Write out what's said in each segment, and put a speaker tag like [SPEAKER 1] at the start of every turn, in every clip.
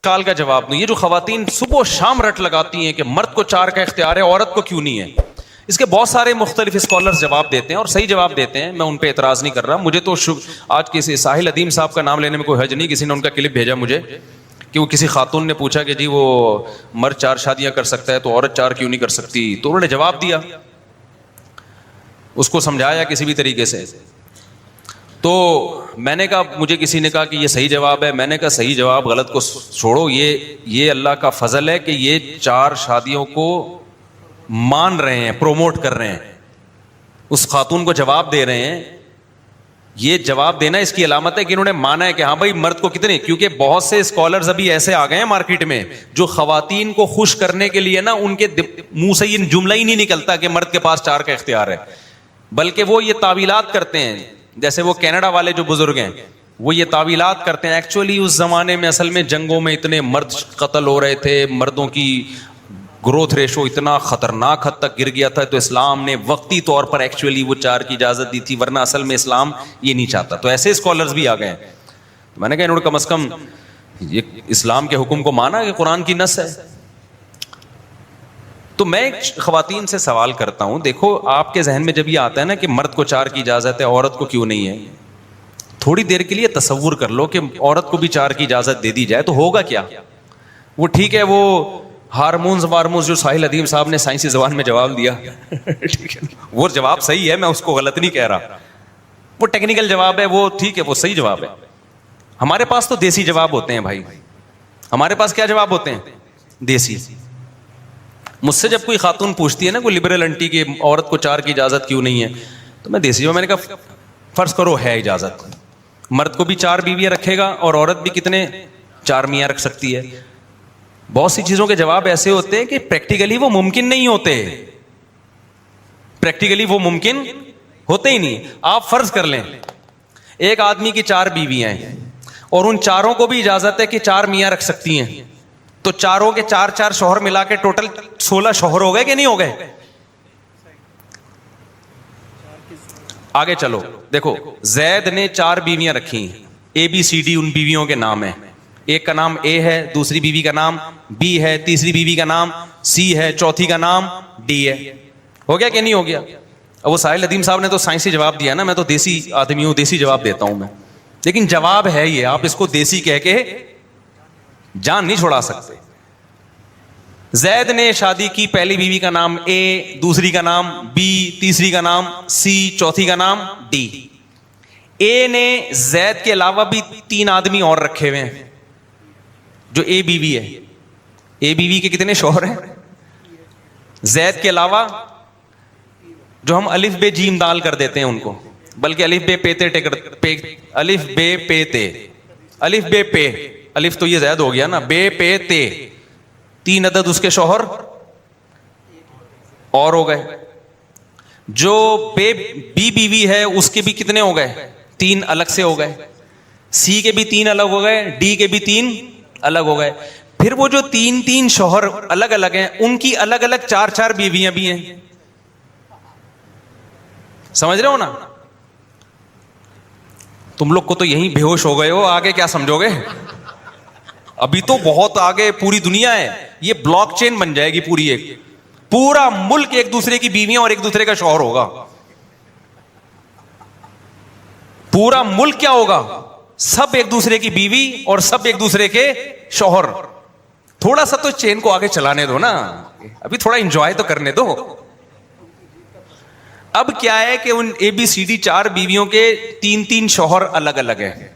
[SPEAKER 1] کال کا جواب دوں. یہ جو خواتین صبح و شام رٹ لگاتی ہیں کہ مرد کو 4 کا اختیار ہے عورت کو کیوں نہیں ہے, اس کے بہت سارے مختلف اسکالرز جواب دیتے ہیں اور صحیح جواب دیتے ہیں, میں ان پہ اعتراض نہیں کر رہا. مجھے تو آج کسی ساحل ادیم صاحب کا نام لینے میں کوئی حرج نہیں, کسی نے ان کا کلپ بھیجا مجھے کہ وہ کسی خاتون نے پوچھا کہ جی وہ مرد 4 شادیاں کر سکتا ہے تو عورت 4 کیوں نہیں کر سکتی, تو انہوں نے جواب دیا, اس کو سمجھایا کسی بھی طریقے سے. تو میں نے کہا, مجھے کسی نے کہا کہ یہ صحیح جواب ہے, میں نے کہا صحیح جواب غلط کو چھوڑو, یہ اللہ کا فضل ہے کہ یہ 4 شادیوں کو مان رہے ہیں, پروموٹ کر رہے ہیں, اس خاتون کو جواب دے رہے ہیں. یہ جواب دینا اس کی علامت ہے کہ انہوں نے مانا ہے کہ ہاں بھائی مرد کو کتنے, کیونکہ بہت سے اسکالرز ابھی ایسے آ گئے ہیں مارکیٹ میں جو خواتین کو خوش کرنے کے لیے نا ان کے منہ سے یہ جملہ ہی نہیں نکلتا کہ مرد کے پاس 4 کا اختیار ہے, بلکہ وہ یہ تعویلات کرتے ہیں. جیسے وہ کینیڈا والے جو بزرگ ہیں وہ یہ تعویلات کرتے ہیں, ایکچولی اس زمانے میں اصل میں جنگوں میں اتنے مرد قتل ہو رہے تھے, مردوں کی گروتھ ریشو اتنا خطرناک حد تک گر گیا تھا, تو اسلام نے وقتی طور پر ایکچولی وہ 4 کی اجازت دی تھی, ورنہ اصل میں اسلام یہ نہیں چاہتا. تو ایسے اسکالرز بھی آ گئے ہیں. میں نے کہا انہوں نے کم از کم یہ اسلام کے حکم کو مانا کہ قرآن کی نص ہے. تو میں خواتین سے سوال کرتا ہوں, دیکھو آپ کے ذہن میں جب یہ آتا ہے نا کہ مرد کو 4 کی اجازت ہے عورت کو کیوں نہیں ہے, تھوڑی دیر کے لیے تصور کر لو کہ عورت کو بھی 4 کی اجازت دے دی جائے تو ہوگا کیا. وہ ٹھیک ہے, وہ ہارمونز وارمونز جو ساحل ادیم صاحب نے سائنسی زبان میں جواب دیا ٹھیک ہے, وہ جواب صحیح ہے, میں اس کو غلط نہیں کہہ رہا, وہ ٹیکنیکل جواب ہے, وہ ٹھیک ہے, وہ صحیح جواب ہے. ہمارے پاس تو دیسی جواب ہوتے ہیں بھائی, ہمارے پاس کیا جواب ہوتے ہیں, دیسی. مجھ سے جب کوئی خاتون پوچھتی ہے نا, کوئی لبرل انٹی کہ عورت کو 4 کی اجازت کیوں نہیں ہے, تو میں دیسی جواب, میں نے کہا فرض کرو ہے اجازت, مرد کو بھی 4 بیویاں رکھے گا اور عورت بھی کتنے 4 میاں رکھ سکتی ہے. بہت سی چیزوں کے جواب ایسے ہوتے ہیں کہ پریکٹیکلی وہ ممکن نہیں ہوتے, پریکٹیکلی وہ ممکن ہوتے ہی نہیں. آپ فرض کر لیں ایک آدمی کی 4 بیویاں ہیں اور ان 4 کو بھی اجازت ہے کہ 4 میاں رکھ سکتی ہیں, تو 4 کے 4 شوہر ملا کے ٹوٹل 16 شوہر ہو گئے کہ نہیں ہو گئے. آگے چلو, دیکھو زید نے 4 بیویاں رکھی, ABCD ان بیویوں کے نام ہیں, ایک کا نام A ہے, دوسری بیوی کا نام B ہے, تیسری بیوی کا نام C ہے, چوتھی کا نام D ہے. ہو گیا کہ نہیں ہو گیا. اب وہ ساحل ادیم صاحب نے تو سائنسی جواب دیا نا, میں تو دیسی آدمی ہوں, دیسی جواب دیتا ہوں میں, لیکن جواب ہے یہ, آپ اس کو دیسی کہہ کے جان نہیں چھوڑا سکتے. زید نے شادی کی, پہلی بیوی کا نام A, دوسری کا نام B, تیسری کا نام C, چوتھی کا نام D. A نے زید کے علاوہ بھی 3 آدمی اور رکھے ہوئے ہیں جو A بیوی ہے. A بیوی کے کتنے شوہر ہیں زید کے علاوہ, جو ہم الف بے جیم دال کر دیتے ہیں ان کو, بلکہ الف بے پے تے, الف بے پے تے, الف بے پے, الف تو یہ زید ہو گیا نا, بے پے تے, 3 عدد اس کے شوہر اور ہو گئے. جو بی بیوی ہے اس کے بھی کتنے ہو گئے, 3 الگ سے ہو گئے. C کے بھی 3 الگ ہو گئے, D کے بھی 3 الگ ہو گئے. پھر وہ جو 3 شوہر الگ الگ ہیں ان کی الگ الگ 4 بیویاں بھی ہیں. سمجھ رہے ہو نا, تم لوگ کو تو یہیں بے ہوش ہو گئے ہو, آگے کیا سمجھو گے, ابھی تو بہت آگے پوری دنیا ہے, یہ بلاک چین بن جائے گی پوری, ایک پورا ملک ایک دوسرے کی بیویاں اور ایک دوسرے کا شوہر ہوگا. پورا ملک کیا ہوگا, سب ایک دوسرے کی بیوی اور سب ایک دوسرے کے شوہر. تھوڑا سا تو چین کو آگے چلانے دو نا, ابھی تھوڑا انجوائے تو کرنے دو. اب کیا ہے کہ ان ABCD 4 بیویوں کے 3 شوہر الگ الگ ہیں,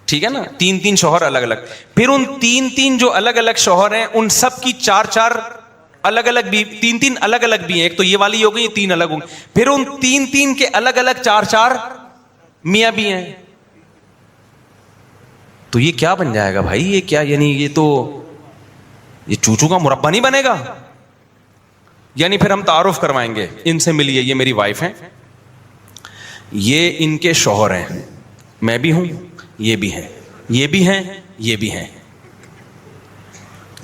[SPEAKER 1] ٹھیک ہے نا, 3 شوہر الگ الگ. پھر ان 3 جو الگ الگ شوہر ہیں ان سب کی 4 الگ الگ بھی, 3 الگ الگ بھی ہیں, ایک تو یہ والی ہو گئی, 3 الگ ہوں. پھر ان 3 کے الگ الگ 4 میاں بھی ہیں. تو یہ کیا بن جائے گا بھائی, یہ کیا, یعنی یہ تو یہ چوچو کا مربع نہیں بنے گا. یعنی پھر ہم تعارف کروائیں گے, ان سے ملیے, یہ میری وائف ہیں, یہ ان کے شوہر ہیں, میں بھی ہوں, یہ بھی ہیں, یہ بھی ہیں, یہ بھی ہیں.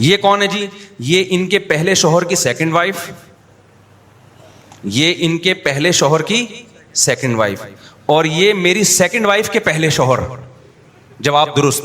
[SPEAKER 1] یہ کون ہے جی, یہ ان کے پہلے شوہر کی 2nd وائف, یہ ان کے پہلے شوہر کی 2nd وائف, اور یہ میری 2nd وائف کے پہلے شوہر. جواب درست.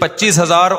[SPEAKER 1] 25,000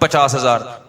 [SPEAKER 1] 50,000।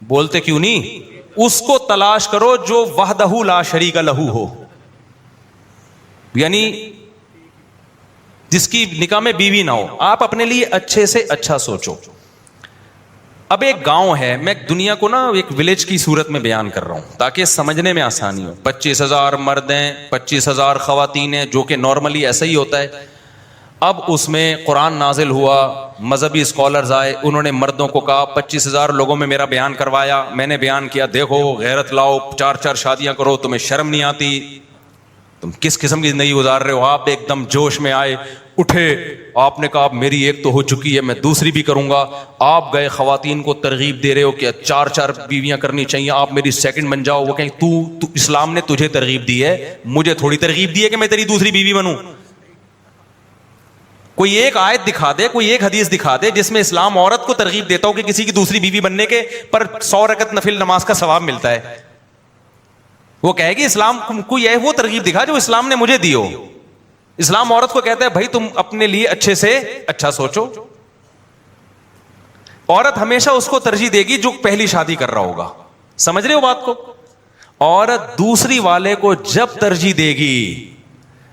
[SPEAKER 1] بولتے کیوں نہیں؟ اس کو تلاش کرو جو وحدہ لا شریک لہو ہو، یعنی جس کی نکاح میں بیوی نہ ہو. آپ اپنے لیے اچھے سے اچھا سوچو. اب ایک گاؤں ہے، میں دنیا کو نا ایک ولیج کی صورت میں بیان کر رہا ہوں تاکہ سمجھنے میں آسانی ہو. 25,000 مرد ہیں، 25,000 خواتین ہیں، جو کہ نارملی ایسا ہی ہوتا ہے. اب اس میں قرآن نازل ہوا، مذہبی اسکالرز آئے، انہوں نے مردوں کو کہا 25,000 لوگوں میں میرا بیان کروایا، میں نے بیان کیا دیکھو غیرت لاؤ، 4 شادیاں کرو، تمہیں شرم نہیں آتی، تم کس قسم کی زندگی گزار رہے ہو. آپ ایک دم جوش میں آئے، اٹھے، آپ نے کہا میری ایک تو ہو چکی ہے، میں دوسری بھی کروں گا. آپ گئے خواتین کو ترغیب دے رہے ہو کہ 4 بیویاں کرنی چاہیے، آپ میری سیکنڈ بن جاؤ. وہ کہیں تو اسلام نے تجھے ترغیب دی ہے، مجھے تھوڑی ترغیب دی ہے کہ میں تیری دوسری بیوی بنوں. کوئی ایک آیت دکھا دے، کوئی ایک حدیث دکھا دے جس میں اسلام عورت کو ترغیب دیتا ہو کہ کسی کی دوسری بیوی بننے کے پر 100 رکعت نفل نماز کا ثواب ملتا ہے. وہ کہے گی اسلام کوئی ہے وہ ترغیب دکھا جو اسلام نے مجھے دی ہو. اسلام عورت کو کہتا ہے بھائی تم اپنے لیے اچھے سے اچھا سوچو. عورت ہمیشہ اس کو ترجیح دے گی جو پہلی شادی کر رہا ہوگا. سمجھ رہے ہو بات کو؟ عورت دوسری والے کو جب ترجیح دے گی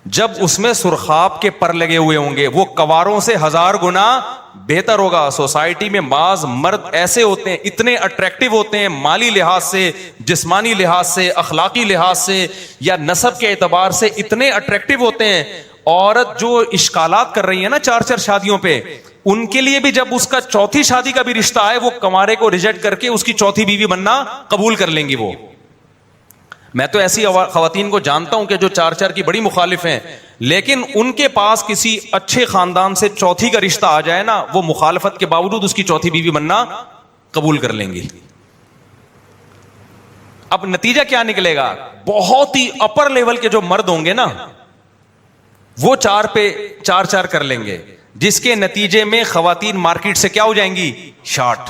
[SPEAKER 1] جب اس میں سرخاب کے پر لگے ہوئے ہوں گے، وہ کواروں سے 1000 گنا بہتر ہوگا. سوسائٹی میں بعض مرد ایسے ہوتے ہیں، اتنے اٹریکٹیو ہوتے ہیں، مالی لحاظ سے، جسمانی لحاظ سے، اخلاقی لحاظ سے یا نسب کے اعتبار سے اتنے اٹریکٹیو ہوتے ہیں. عورت جو اشکالات کر رہی ہے نا 4 شادیوں پہ، ان کے لیے بھی جب اس کا 4تھی شادی کا بھی رشتہ آئے، وہ کنوارے کو ریجیکٹ کر کے اس کی 4تھی بیوی بننا قبول کر لیں گی. وہ میں تو ایسی خواتین کو جانتا ہوں کہ جو 4 کی بڑی مخالف ہیں، لیکن ان کے پاس کسی اچھے خاندان سے 4تھی کا رشتہ آ جائے نا، وہ مخالفت کے باوجود اس کی 4تھی بیوی بننا قبول کر لیں گی. اب نتیجہ کیا نکلے گا؟ بہت ہی اپر لیول کے جو مرد ہوں گے نا، وہ 4 پہ 4 کر لیں گے، جس کے نتیجے میں خواتین مارکیٹ سے کیا ہو جائیں گی؟ شارٹ.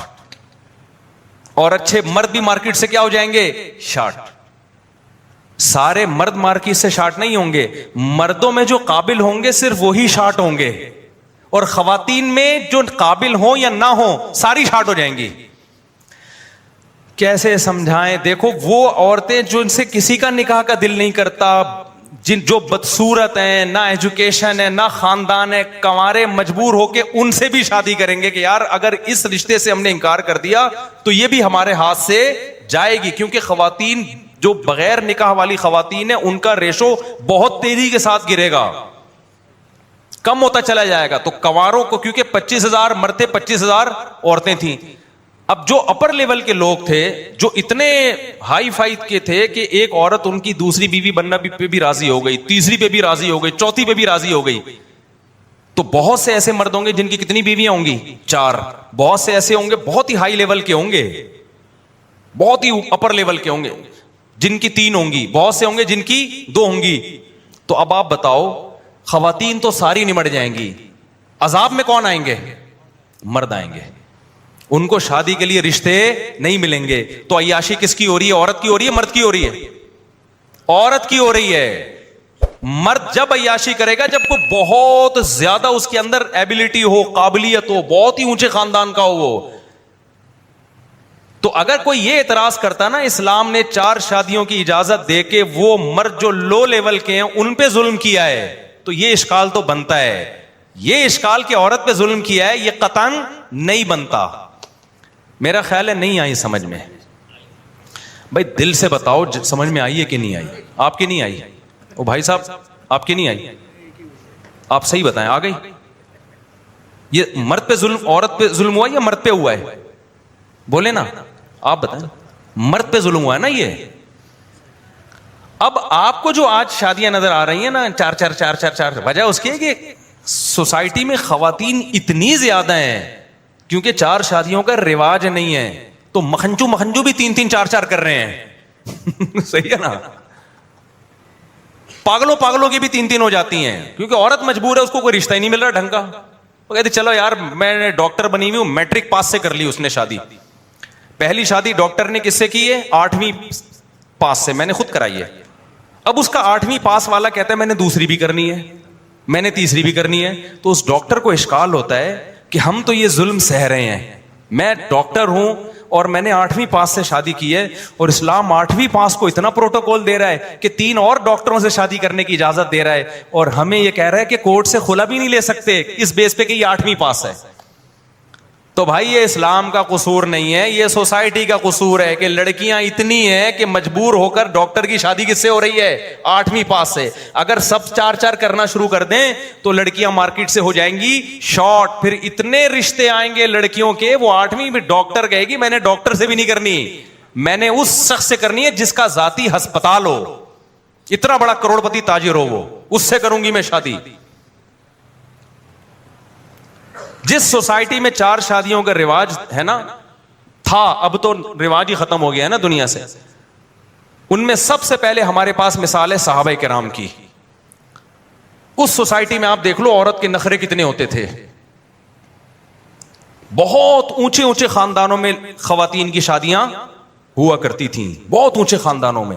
[SPEAKER 1] اور اچھے مرد بھی مارکیٹ سے کیا ہو جائیں گے؟ شارٹ. سارے مرد مارکیٹ سے شارٹ نہیں ہوں گے، مردوں میں جو قابل ہوں گے صرف وہی شارٹ ہوں گے، اور خواتین میں جو قابل ہوں یا نہ ہوں ساری شارٹ ہو جائیں گی. کیسے سمجھائیں؟ دیکھو وہ عورتیں جو ان سے کسی کا نکاح کا دل نہیں کرتا، جو بدصورت ہیں، نہ ایجوکیشن ہے نہ خاندان ہے، کنوارے مجبور ہو کے ان سے بھی شادی کریں گے کہ یار اگر اس رشتے سے ہم نے انکار کر دیا تو یہ بھی ہمارے ہاتھ سے جائے گی. کیونکہ خواتین جو بغیر نکاح والی خواتین ہیں ان کا ریشو بہت تیزی کے ساتھ گرے گا، کم ہوتا چلا جائے گا. تو کنواروں کو، کیونکہ 25,000 مرتے 25,000 عورتیں تھیں. اب جو اپر لیول کے لوگ تھے، جو اتنے ہائی فائی کے تھے کہ ایک عورت ان کی دوسری بیوی بننا پہ بھی راضی ہو گئی، تیسری پہ بھی راضی ہو گئی، 4تھی پہ بھی راضی ہو گئی. تو بہت سے ایسے مرد ہوں گے جن کی کتنی بیویاں ہوں گی؟ 4. بہت سے ایسے ہوں گے بہت ہی ہائی لیول کے ہوں گے، بہت ہی اپر لیول کے ہوں گے جن کی 3 ہوں گی، بہت سے ہوں گے جن کی 2 ہوں گی. تو اب آپ بتاؤ، خواتین تو ساری نمٹ جائیں گی، عذاب میں کون آئیں گے؟ مرد آئیں گے. ان کو شادی کے لیے رشتے نہیں ملیں گے. تو عیاشی کس کی ہو رہی ہے؟ عورت کی ہو رہی ہے، مرد کی ہو رہی ہے؟ عورت کی ہو رہی ہے. مرد جب عیاشی کرے گا جب کو بہت زیادہ اس کے اندر ایبلٹی ہو، قابلیت ہو، بہت ہی اونچے خاندان کا ہو وہ. تو اگر کوئی یہ اعتراض کرتا نا اسلام نے 4 شادیوں کی اجازت دے کے وہ مرد جو لو لیول کے ہیں ان پہ ظلم کیا ہے، تو یہ اشکال تو بنتا ہے. یہ اشکال کہ عورت پہ ظلم کیا ہے یہ قطعاً نہیں بنتا. میرا خیال ہے نہیں آئی سمجھ میں. بھائی دل سے بتاؤ سمجھ میں آئی ہے کہ نہیں آئی؟ آپ کی نہیں آئی؟ او بھائی صاحب آپ کی نہیں آئی؟ آپ صحیح بتائیں آ گئی؟ یہ مرد پہ ظلم، عورت پہ ظلم ہوا یا مرد پہ ہوا ہے؟ بولے نا آپ بتائیں. مرد پہ ظلم ہوا ہے نا یہ. اب آپ کو جو آج شادیاں نظر آ رہی ہیں نا 4 وجہ اس کی ہے کہ سوسائٹی میں خواتین اتنی زیادہ ہیں کیونکہ 4 شادیوں کا رواج نہیں ہے. تو مکھنجو بھی 3 4 کر رہے ہیں. صحیح ہے نا؟ پاگلوں کی بھی 3 ہو جاتی ہیں کیونکہ عورت مجبور ہے، اس کو کوئی رشتہ ہی نہیں مل رہا ڈھنگ کا. وہ کہتے چلو یار میں ڈاکٹر بنی ہوئی ہوں، میٹرک پاس سے کر لی اس نے شادی. پہلی شادی ڈاکٹر نے کس سے کی ہے؟ 8ویں پاس سے، میں نے خود کرائی ہے. اب اس کا 8ویں پاس والا کہتا ہے میں نے دوسری بھی کرنی ہے، میں نے تیسری بھی کرنی ہے. تو اس ڈاکٹر کو اشکال ہوتا ہے کہ ہم تو یہ ظلم سہ رہے ہیں، میں ڈاکٹر ہوں اور میں نے 8ویں پاس سے شادی کی ہے, اور اسلام 8ویں پاس کو اتنا پروٹوکول دے رہا ہے کہ 3 اور ڈاکٹروں سے شادی کرنے کی اجازت دے رہا ہے, اور ہمیں یہ کہہ رہا ہے کہ کورٹ سے خلا بھی نہیں لے سکتے اس بیس پہ کہ یہ 8ویں پاس ہے. تو بھائی یہ اسلام کا قصور نہیں ہے, یہ سوسائٹی کا قصور ہے کہ لڑکیاں اتنی ہیں کہ مجبور ہو کر ڈاکٹر کی شادی کس سے ہو رہی ہے؟ 8ویں پاس سے. اگر سب 4 کرنا شروع کر دیں تو لڑکیاں مارکیٹ سے ہو جائیں گی شارٹ, پھر اتنے رشتے آئیں گے لڑکیوں کے, وہ 8ویں میں ڈاکٹر کہے گی میں نے ڈاکٹر سے بھی نہیں کرنی, میں نے اس شخص سے کرنی ہے جس کا ذاتی ہسپتال ہو, اتنا بڑا کروڑ پتی تاجر ہو, وہ اس سے کروں گی میں شادی. جس سوسائٹی میں 4 شادیوں کا رواج ہے نا, تھا, اب تو رواج ہی ختم ہو گیا ہے نا دنیا سے, ان میں سب سے پہلے ہمارے پاس مثال ہے صحابہ کرام کی. اس سوسائٹی میں آپ دیکھ لو عورت کے نخرے کتنے ہوتے تھے. بہت اونچے اونچے خاندانوں میں خواتین کی شادیاں ہوا کرتی تھیں, بہت اونچے خاندانوں میں.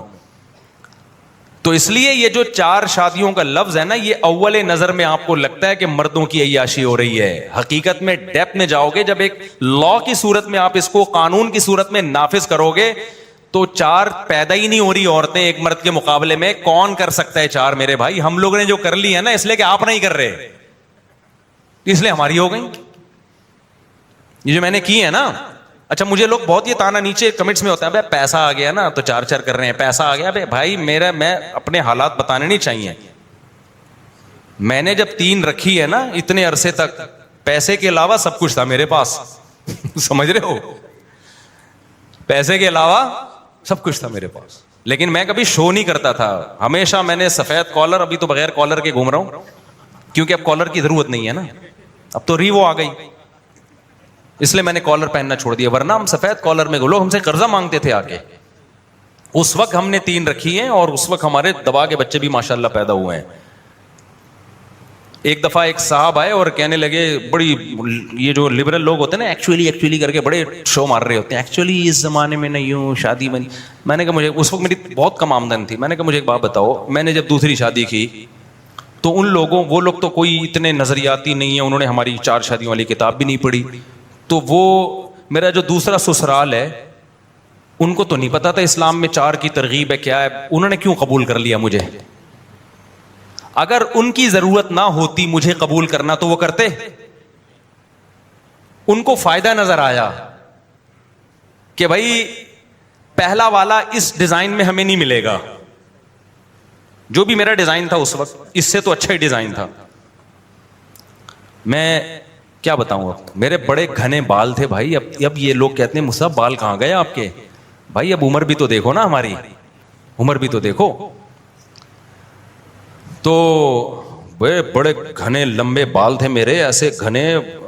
[SPEAKER 1] تو اس لیے یہ جو 4 شادیوں کا لفظ ہے نا, یہ اول نظر میں آپ کو لگتا ہے کہ مردوں کی عیاشی ہو رہی ہے. حقیقت میں ڈیپتھ میں جاؤ گے, جب ایک لا کی صورت میں آپ اس کو قانون کی صورت میں نافذ کرو گے تو 4 پیدا ہی نہیں ہو رہی عورتیں ایک مرد کے مقابلے میں. کون کر سکتا ہے 4 میرے بھائی؟ ہم لوگوں نے جو کر لی ہے نا, اس لیے کہ آپ نہیں کر رہے, اس لیے ہماری ہو گئی یہ جو میں نے کی ہے نا. اچھا مجھے لوگ بہت یہ تانا نیچے کمنٹس میں ہوتا ہے, بھائی پیسہ آ گیا نا تو 4 کر رہے ہیں, پیسہ آ گیا. بھائی میں اپنے حالات بتانے نہیں چاہیے. میں نے جب 3 رکھی ہے نا اتنے عرصے تک, پیسے کے علاوہ سب کچھ تھا میرے پاس سمجھ رہے ہو, پیسے کے علاوہ سب کچھ تھا میرے پاس, لیکن میں کبھی شو نہیں کرتا تھا. ہمیشہ میں نے سفید کالر, ابھی تو بغیر کالر کے گھوم رہا ہوں کیونکہ اب کالر کی ضرورت نہیں ہے نا, اب تو ریوو آ گئی, اس لیے میں نے کالر پہننا چھوڑ دیا. ورنہ ہم سفید کالر میں لوگ ہم سے قرضہ مانگتے تھے آ کے. اس وقت ہم نے 3 رکھی ہیں اور اس وقت ہمارے دبا کے بچے بھی ماشاءاللہ پیدا ہوئے ہیں. ایک دفعہ ایک صاحب آئے اور کہنے لگے, بڑی یہ جو لبرل لوگ ہوتے ہیں نا ایکچولی کر کے بڑے شو مار رہے ہوتے ہیں, ایکچولی اس زمانے میں نہیں ہوں, شادی میں. میں نے کہا مجھے اس وقت میری بہت کم آمدن تھی, میں نے کہا مجھے ایک بات بتاؤ, میں نے جب دوسری شادی کی تو وہ لوگ تو کوئی اتنے نظریاتی نہیں ہیں, انہوں نے ہماری 4 شادیوں والی کتاب بھی نہیں پڑھی, تو وہ میرا جو دوسرا سسرال ہے ان کو تو نہیں پتا تھا اسلام میں 4 کی ترغیب ہے کیا ہے, انہوں نے کیوں قبول کر لیا مجھے؟ اگر ان کی ضرورت نہ ہوتی مجھے قبول کرنا تو وہ کرتے. ان کو فائدہ نظر آیا کہ بھائی پہلا والا اس ڈیزائن میں ہمیں نہیں ملے گا, جو بھی میرا ڈیزائن تھا اس وقت اس سے تو اچھا ہی ڈیزائن تھا. میں کیا بتاؤں, اب میرے بڑے گھنے بال تھے بھائی. اب یہ لوگ کہتے ہیں مصعب بال کہاں گئے آپ کے؟ بھائی اب عمر بھی تو دیکھو نا, ہماری عمر بھی تو دیکھو. تو بڑے گھنے لمبے بال تھے میرے, ایسے گھنے,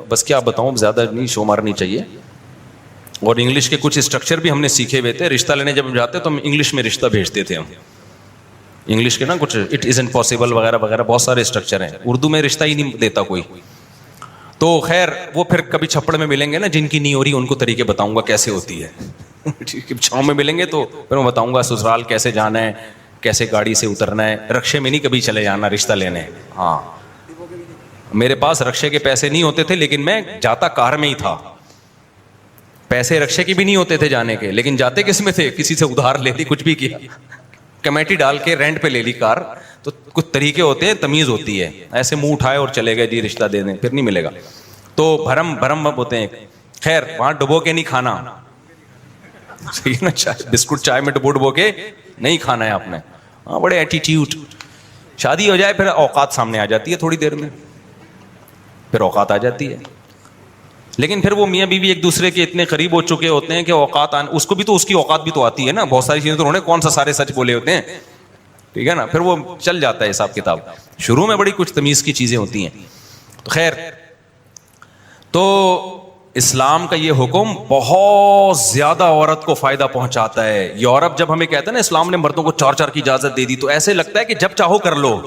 [SPEAKER 1] بس کیا بتاؤں, زیادہ نہیں شو مارنی چاہیے. اور انگلش کے کچھ اسٹرکچر بھی ہم نے سیکھے ہوئے تھے. رشتہ لینے جب ہم جاتے تو ہم انگلش میں رشتہ بھیجتے تھے. ہم انگلش کے نا کچھ اٹ ازنٹ پاسبل وغیرہ وغیرہ بہت سارے اسٹرکچر ہیں. اردو میں رشتہ ہی نہیں دیتا کوئی. تو خیر وہ پھر کبھی چھپڑ میں ملیں گے نا, جن کی نہیں ہو رہی ان کو طریقے بتاؤں گا کیسے ہوتی ہے. چھاؤں میں ملیں گے تو پھر میں بتاؤں گا سسرال کیسے جانا ہے, کیسے گاڑی سے اترنا ہے. رکشے میں نہیں کبھی چلے جانا رشتہ لینے. ہاں میرے پاس رکشے کے پیسے نہیں ہوتے تھے, لیکن میں جاتا کار میں ہی تھا. پیسے رکشے کے بھی نہیں ہوتے تھے جانے کے, لیکن جاتے کس میں تھے؟ کسی سے ادھار لے لی, کچھ بھی کیا, کمیٹی ڈال کے رینٹ پہ لے لی کار. تو کچھ طریقے ہوتے ہیں, تمیز ہوتی ہے. ایسے منہ اٹھائے اور چلے گئے جی رشتہ دے دیں, پھر نہیں ملے گا. تو بھرم ہوتے ہیں. خیر وہاں ڈبو کے نہیں کھانا, صحیح نا, بسکٹ چائے میں ڈبو کے نہیں کھانا ہے آپ نے. ہاں بڑے ایٹیٹیوڈ. شادی ہو جائے پھر اوقات سامنے آ جاتی ہے, تھوڑی دیر میں پھر اوقات آ جاتی ہے. لیکن پھر وہ میاں بیوی ایک دوسرے کے اتنے قریب ہو چکے ہوتے ہیں کہ اوقات اس کو بھی تو اس کی اوقات بھی تو آتی ہے نا. بہت ساری چیزیں تو انہوں نے کون سا سارے سچ بولے ہوتے ہیں, ٹھیک ہے نا. پھر وہ چل جاتا ہے حساب کتاب. شروع میں بڑی کچھ تمیز کی چیزیں ہوتی ہیں. تو خیر, تو اسلام کا یہ حکم بہت زیادہ عورت کو فائدہ پہنچاتا ہے. یورپ جب ہمیں کہتا ہے نا اسلام نے مردوں کو 4 کی اجازت دے دی, تو ایسے لگتا ہے کہ جب چاہو کر لو.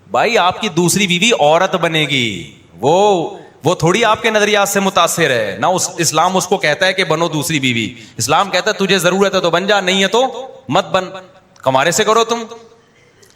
[SPEAKER 1] بھائی آپ کی دوسری بیوی عورت بنے گی, وہ تھوڑی آپ کے نظریات سے متاثر ہے نا. اسلام اس کو کہتا ہے کہ بنو دوسری بیوی. اسلام کہتا ہے تجھے ضرورت ہے تو بن جا, نہیں ہے تو مت بن, کمارے سے کرو تم.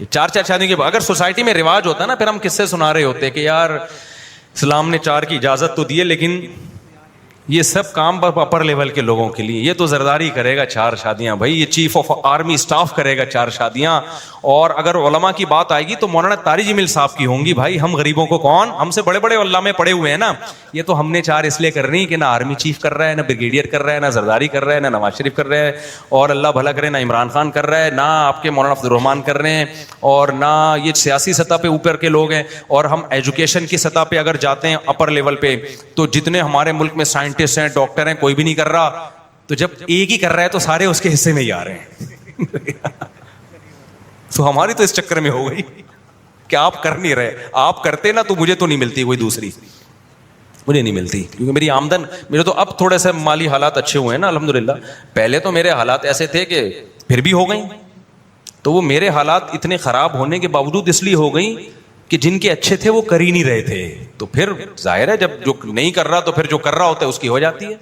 [SPEAKER 1] کہ 4 شادیوں کے بعد اگر سوسائٹی میں رواج ہوتا نا، پھر ہم کس سے سنا رہے ہوتے کہ یار اسلام نے 4 کی اجازت تو دی ہے، لیکن یہ سب کام اپر لیول کے لوگوں کے لیے. یہ تو زرداری کرے گا 4 شادیاں بھائی، یہ چیف آف آرمی اسٹاف کرے گا 4 شادیاں. اور اگر علماء کی بات آئے گی تو مولانا طارق جمیل صاحب کی ہوں گی. بھائی ہم غریبوں کو کون، ہم سے بڑے بڑے علماء پڑے ہوئے ہیں نا. یہ تو ہم نے 4 اس لیے کر رہی کہ نہ آرمی چیف کر رہا ہے، نہ بریگیڈیئر کر رہا ہے، نہ زرداری کر رہا ہے، نہ نواز شریف کر رہا ہے، اور اللہ بھلا کرے نہ عمران خان کر رہا ہے، نہ آپ کے مولانا عبد الرحمان کر رہے ہیں، اور نہ یہ سیاسی سطح پہ اوپر کے لوگ ہیں. اور ہم ایجوکیشن کی سطح پہ اگر جاتے ہیں اپر لیول پہ، تو جتنے ہمارے ملک میں سائنٹسٹ ہیں، ڈاکٹر ہیں، کوئی بھی نہیں کر رہا. تو جب ایک ہی کر رہا ہے تو سارے اس کے حصے میں ہی آ رہے ہیں. تو ہماری تو اس چکر میں ہو گئی کہ آپ کر نہیں رہے. آپ کرتے نا تو مجھے تو نہیں ملتی کوئی دوسری، مجھے نہیں ملتی، کیونکہ میری آمدن، میرے تو اب تھوڑے سے مالی حالات اچھے ہوئے ہیں نا الحمدللہ. پہلے تو میرے حالات ایسے تھے کہ پھر بھی ہو گئیں. تو وہ میرے حالات اتنے خراب ہونے کے باوجود اس لیے ہو گئیں کہ جن کے اچھے تھے وہ کر ہی نہیں رہے تھے. تو پھر ظاہر ہے جب جو نہیں کر رہا تو پھر جو کر رہا ہوتا ہے اس کی ہو جاتی ہے.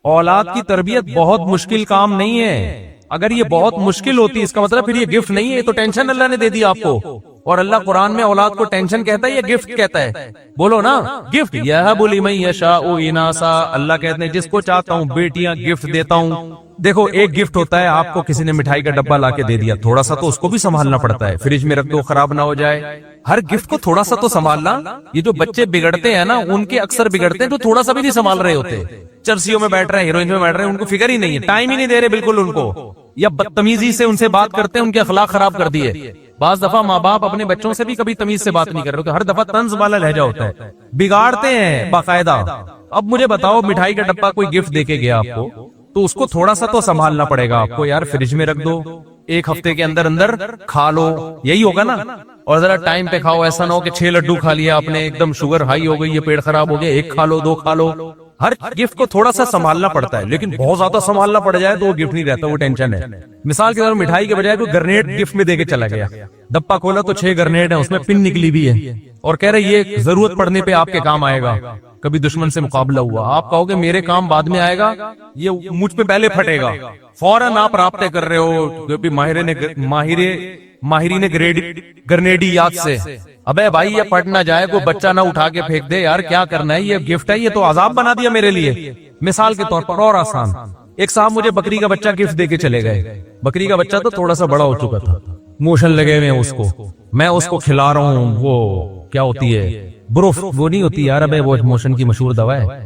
[SPEAKER 2] اولاد کی تربیت بہت مشکل کام نہیں ہے. اگر یہ بہت مشکل ہوتی اس کا مطلب پھر یہ گفٹ نہیں ہے، یہ تو ٹینشن اللہ نے دے دی آپ کو. اور اللہ قرآن میں اولاد کو ٹینشن کہتا ہے یا گفٹ کہتا ہے؟ بولو نا، گفٹ. یہب لمن یشاء اناسا، اللہ کہتے ہیں جس کو چاہتا ہوں بیٹیاں گفٹ دیتا ہوں. دیکھو ایک گفٹ ہوتا ہے آپ کو کسی نے مٹھائی کا ڈبہ لا کے دے دیا، تھوڑا سا تو اس کو بھی سنبھالنا پڑتا ہے، فریج میں رکھ دو خراب نہ ہو جائے. ہر گفٹ کو تھوڑا سا تو سنبھالنا. یہ جو بچے بگڑتے ہیں نا ان کے اکثر بگڑتے ہیں جو تھوڑا سا بھی نہیں سنبھال رہے ہوتے. چرسیوں میں بیٹھ رہے ہیں، ہیروئن میں بیٹھ رہے ہیں، ان کو فکر ہی نہیں ہے، ٹائم ہی نہیں دے رہے بالکل ان کو، یا بدتمیزی سے ان سے بات کرتے ہیں، ان کے اخلاق خراب کر دیے. بعض دفعہ ماں باپ اپنے بچوں سے بھی کبھی تمیز سے بات نہیں کر رہے، ہر دفعہ طنز والا لہجہ ہوتا ہے، بگاڑتے ہیں باقاعدہ. اب مجھے بتاؤ مٹھائی کا ڈبہ کوئی گفٹ دے کے گیا آپ کو تو اس کو تھوڑا سا تو سنبھالنا پڑے گا آپ کو. یار فریج میں رکھ دو، 1 ہفتے کے اندر اندر کھا لو، یہی ہوگا نا. اور ذرا ٹائم پہ کھاؤ، ایسا نہ ہو کہ 6 لڈو کھا لیا آپ نے، ایک دم شوگر ہائی ہو گئی، یہ پیٹ خراب ہو گیا، 1 کھا لو 2 کھا لو. ہر گفٹ کو تھوڑا سا سنبھالنا پڑتا ہے، لیکن بہت زیادہ سنبھالنا پڑ جائے تو وہ گفٹ نہیں رہتا، وہ ٹینشن ہے. مثال کے طور پر مٹھائی کے بجائے کوئی گرنیڈ گفٹ میں دے کے چلا گیا، ڈبہ کھولا تو 6 گرنیڈ ہیں، اس میں پن نکلی بھی ہے، اور کہہ رہے یہ ضرورت پڑنے پہ آپ کے کام آئے گا. کبھی دشمن سے مقابلہ ہوا، آپ کہو گے میرے کام بعد میں آئے گا، یہ مجھ پہ پہلے پھٹے گا. فوراً آپ رابطے کر رہے ہو ماہرین گرنیڈی یاد سے. ابے بھائی یہ پٹ نہ جائے، کوئی بچہ نہ اٹھا کے پھینک دے. یار کیا کرنا ہے، یہ گفٹ ہے، یہ تو عذاب بنا دیا میرے لیے. مثال کے طور پر اور آسان، ایک صاحب مجھے بکری کا بچہ گفٹ دے کے چلے گئے. بکری کا بچہ تو تھوڑا سا بڑا ہو چکا تھا، موشن لگے ہوئے اس کو، میں اس کو کھلا رہا ہوں، وہ کیا ہوتی ہے بروف، وہ نہیں ہوتی یار، ابے وہ موشن کی مشہور دوا ہے،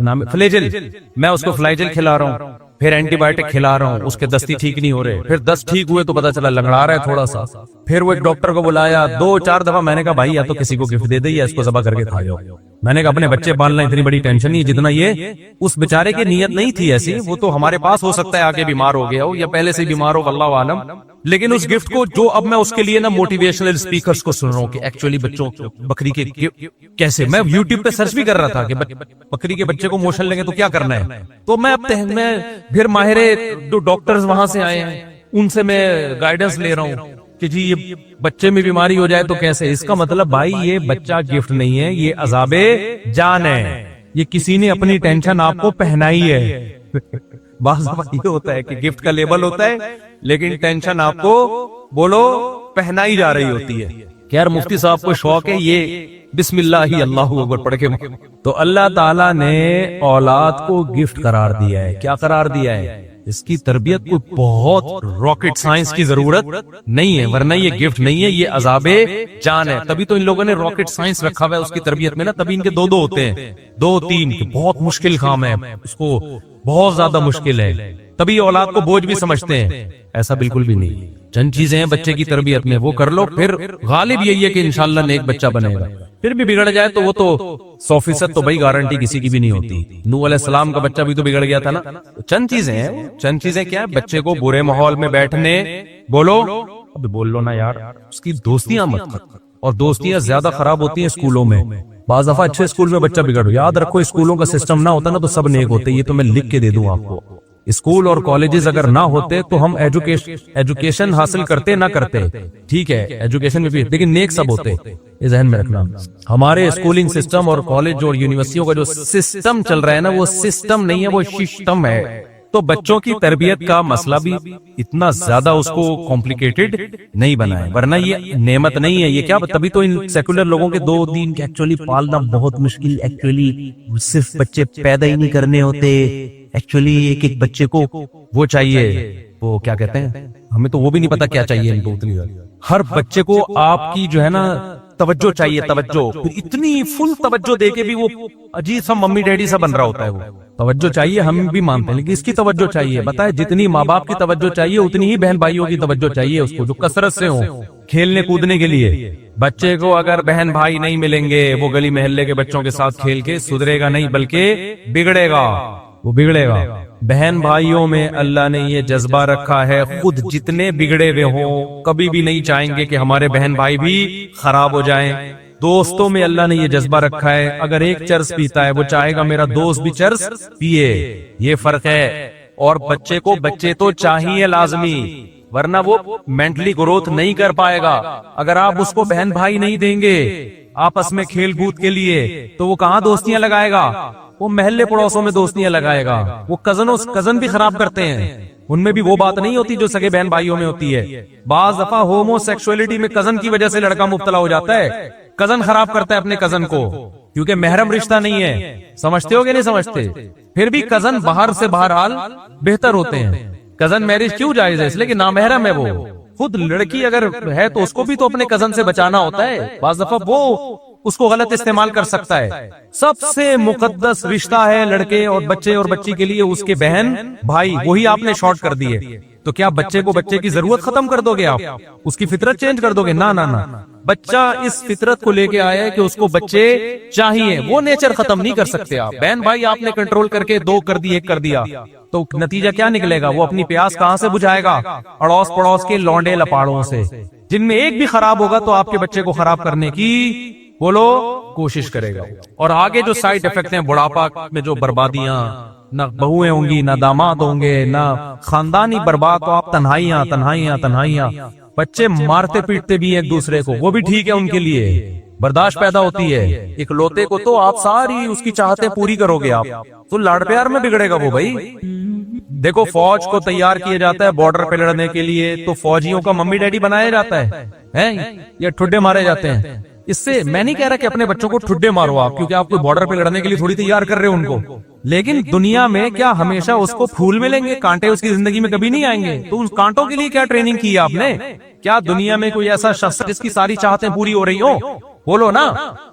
[SPEAKER 2] نام فلیجل. میں اس کو فلیجل کھلا رہا ہوں، پھر اینٹی بایوٹک کھلا رہا ہوں، اس کے دستی ٹھیک نہیں ہو رہے، پھر 10 ٹھیک ہوئے تو پتا چلا لنگڑا رہا ہے تھوڑا سا. پھر وہ ایک ڈاکٹر کو بلایا، 2-4 دفعہ میں نے کہا بھائی یا تو کسی کو گفٹ دے دے یا اس کو ذبح کر کے کھا جاؤ. میں نے کہا اپنے بچے پالنا اتنی بڑی ٹینشن نہیں جتنا یہ. اس بیچارے کی نیت نہیں تھی ایسی، وہ تو ہمارے پاس ہو سکتا ہے آگے بیمار ہو گیا ہو یا پہلے سے بیمار ہو، واللہ عالم. لیکن اس گفٹ کو جو اب میں اس کے لیے نا موٹیویشنل اسپیکرز کو سن رہا ہوں کہ ایکچولی بچوں بکری کے کیسے، میں یوٹیوب پہ سرچ بھی کر رہا تھا کہ بکری کے بچے کو موشن لگے تو کیا کرنا ہے. تو میں پھر ماہر جو ڈاکٹرز وہاں سے آئے ہیں ان سے میں گائیڈنس لے رہا ہوں کہ جی یہ بچے میں بیماری ہو جائے تو کیسے. اس کا مطلب بھائی یہ بچہ گفٹ نہیں ہے، یہ عذاب جان ہے، یہ کسی نے اپنی ٹینشن آپ کو پہنائی ہے. بعض یہ ہوتا ہے کہ گفٹ کا لیبل ہوتا ہے لیکن ٹینشن آپ کو بولو پہنائی جا رہی ہوتی ہے. کہ یار مفتی صاحب کو شوق ہے یہ بسم اللہ ہی اللہ اکبر پڑھ کے، تو اللہ تعالیٰ نے اولاد کو گفٹ قرار دیا ہے. کیا قرار دیا ہے؟ اس کی تربیت کوئی بہت راکٹ سائنس کی ضرورت نہیں ہے، ورنہ یہ گفٹ نہیں ہے، یہ عذاب جان ہے. تبھی تو ان لوگوں نے راکٹ سائنس رکھا ہوا ہے اس کی تربیت میں نا، تبھی ان کے 2 ہوتے ہیں، 2-3 بہت مشکل کام ہے، اس کو بہت زیادہ مشکل ہے، تبھی اولاد کو بوجھ بھی سمجھتے ہیں. ایسا بالکل بھی نہیں. چند چیزیں ہیں بچے کی تربیت میں، وہ کر لو، پھر غالب یہی ہے کہ انشاءاللہ نیک بچہ بنے گا. پھر بھی بگڑ جائے تو وہ تو 100% تو بھائی گارنٹی کسی کی بھی نہیں ہوتی. نوح علیہ السلام کا بچہ بھی تو بگڑ گیا تھا نا. چند چیزیں ہیں، چند چیزیں کیا ہے، بچے کو برے ماحول میں بیٹھنے، بولو اب بول لو نا یار، اس کی دوستیاں مت کر. اور دوستیاں زیادہ خراب ہوتی ہیں اسکولوں میں. بعض دفعہ اچھے اسکول میں بچہ بگڑ، یاد رکھو اسکولوں کا سسٹم نہ ہوتا نا تو سب نیک ہوتے. یہ تو میں لکھ کے دے دوں آپ کو. اسکول اور کالجز اگر نہ ہوتے تو ہم ایجوکیشن حاصل کرتے نہ کرتے، ٹھیک ہے ایجوکیشن میں بھی، لیکن نیک سب ہوتے. یہ ذہن میں رکھنا. ہمارے اسکولنگ سسٹم اور کالج اور یونیورسٹیوں کا جو سسٹم چل رہا ہے نا، وہ سسٹم نہیں ہے، وہ سسٹم ہے. تو بچوں کی تربیت کا مسئلہ بھی اتنا زیادہ اس کو کمپلیکیٹڈ نہیں بنائے، ورنہ یہ نعمت نہیں ہے، یہ کیا، تبھی تو ان سیکولر لوگوں کے دو دین کے ایکچولی پالنا بہت مشکل، ایکچولی صرف بچے پیدا ہی نہیں کرنے ہوتے، ایکچولی ایک ایک بچے کو وہ چاہیے، وہ کیا کہتے ہیں، ہمیں تو وہ بھی نہیں پتا کیا چاہیے ان کو، اتنی ہر بچے کو آپ کی جو ہے نا توجہ چاہیے، توجہ، پھر اتنی فل توجہ دے کے بھی وہ عجیب سا ممی ڈیڈی سا بن رہا ہوتا ہے، وہ توجہ چاہیے، ہم بھی مانتے ہیں، لیکن اس کی توجہ چاہیے، بتائے جتنی ماں باپ کی توجہ چاہیے اتنی ہی بہن بھائیوں کی توجہ چاہیے اس کو، جو کثرت سے ہوں کھیلنے کودنے کے لیے۔ بچے کو اگر بہن بھائی نہیں ملیں گے، وہ گلی محلے کے بچوں کے ساتھ کھیل کے سدھرے گا نہیں، بلکہ بگڑے گا، وہ بگڑے گا۔ بہن بھائیوں میں اللہ نے یہ جذبہ رکھا ہے، خود جتنے بگڑے ہوئے ہوں کبھی بھی نہیں چاہیں گے کہ ہمارے بہن بھائی بھی خراب ہو جائیں۔ دوستوں میں اللہ نے یہ جذبہ رکھا ہے، اگر ایک چرس پیتا ہے وہ چاہے گا میرا دوست بھی چرس پیے، یہ فرق ہے۔ اور بچے کو بچے تو چاہیے لازمی، ورنہ وہ مینٹلی گروتھ نہیں کر پائے گا۔ اگر آپ اس کو بہن بھائی نہیں دیں گے آپس میں کھیل کود کے لیے، تو وہ کہاں دوستیاں لگائے گا؟ وہ محلے پڑوسوں میں دوستیاں لگائے گا۔ وہ کزن بھی خراب کرتے ہیں، ان میں بھی وہ بات نہیں ہوتی جو سگے بہن بھائیوں میں ہوتی ہے۔ بعض دفعہ ہومو سیکسولیٹی میں کزن کی وجہ سے لڑکا مبتلا ہو جاتا ہے، کزن خراب کرتا ہے اپنے کزن کو، کیونکہ محرم رشتہ نہیں ہے۔ سمجھتے ہو کہ نہیں سمجھتے؟ پھر بھی کزن باہر سے بہرحال بہتر ہوتے ہیں۔ کزن میرج کیوں جائز ہے؟ اس لیے کہ نامحرم ہے وہ۔ خود لڑکی اگر ہے تو اس کو بھی تو اپنے کزن سے بچانا ہوتا ہے، بعض دفعہ وہ اس کو غلط استعمال کر سکتا ہے۔ سب سے مقدس رشتہ ہے لڑکے اور بچے اور بچی کے لیے اس کے بہن بھائی، وہی آپ نے شارٹ کر دیے۔ تو کیا بچے کو بچے کی ضرورت ختم کر دو گے آپ؟ اس کی فطرت چینج کر دو گے؟ نہ نہ نہ، بچہ اس فطرت کو لے کے آیا ہے کہ اس کو بچے چاہیے، وہ نیچر ختم نہیں کر سکتے آپ۔ بہن بھائی آپ نے کنٹرول کر کے دو کر دی، ایک کر دیا، تو نتیجہ کیا نکلے گا؟ وہ اپنی پیاس کہاں سے بجھائے گا؟ اڑوس پڑوس کے لونڈے لپاڑوں سے، جن میں ایک بھی خراب ہوگا تو آپ کے بچے کو خراب کرنے کی بولو کوشش کرے گا۔ اور آگے جو سائیڈ ایفیکٹ ہیں بڑھاپا میں، جو بربادیاں، نہ بہویں ہوں گی، نہ داماد ہوں گے، نہ خاندانی برباد، تو آپ تنہائیاں تنہائیاں تنہائیاں، بچے مارتے پیٹتے بھی ایک دوسرے کو، وہ بھی ٹھیک ہے ان کے لیے، برداشت پیدا ہوتی ہے۔ ایک لوتے کو تو آپ ساری اس کی چاہتیں پوری کرو گے آپ، تو لاڑ پیار میں بگڑے گا وہ بھائی۔ دیکھو فوج کو تیار کیا جاتا ہے بارڈر پہ لڑنے کے لیے، تو فوجیوں کا ممی ڈیڈی بنایا جاتا ہے، یا ٹھڈے مارے جاتے ہیں۔ اس سے میں نہیں کہہ رہا کہ اپنے بچوں کو ٹھڈے مارو آپ، کیونکہ آپ کو بارڈر پہ لڑنے کے لیے تھوڑی تیار کر رہے ہو ان کو، لیکن دنیا میں کیا ہمیشہ اس کو پھول ملیں گے؟ کانٹے اس کی زندگی میں کبھی نہیں آئیں گے۔ تو ان کانٹوں کے لیے کیا ٹریننگ کی ہے آپ نے؟ کیا دنیا میں کوئی ایسا شخص جس کی ساری چاہتیں پوری ہو رہی ہوں؟ بولو نا،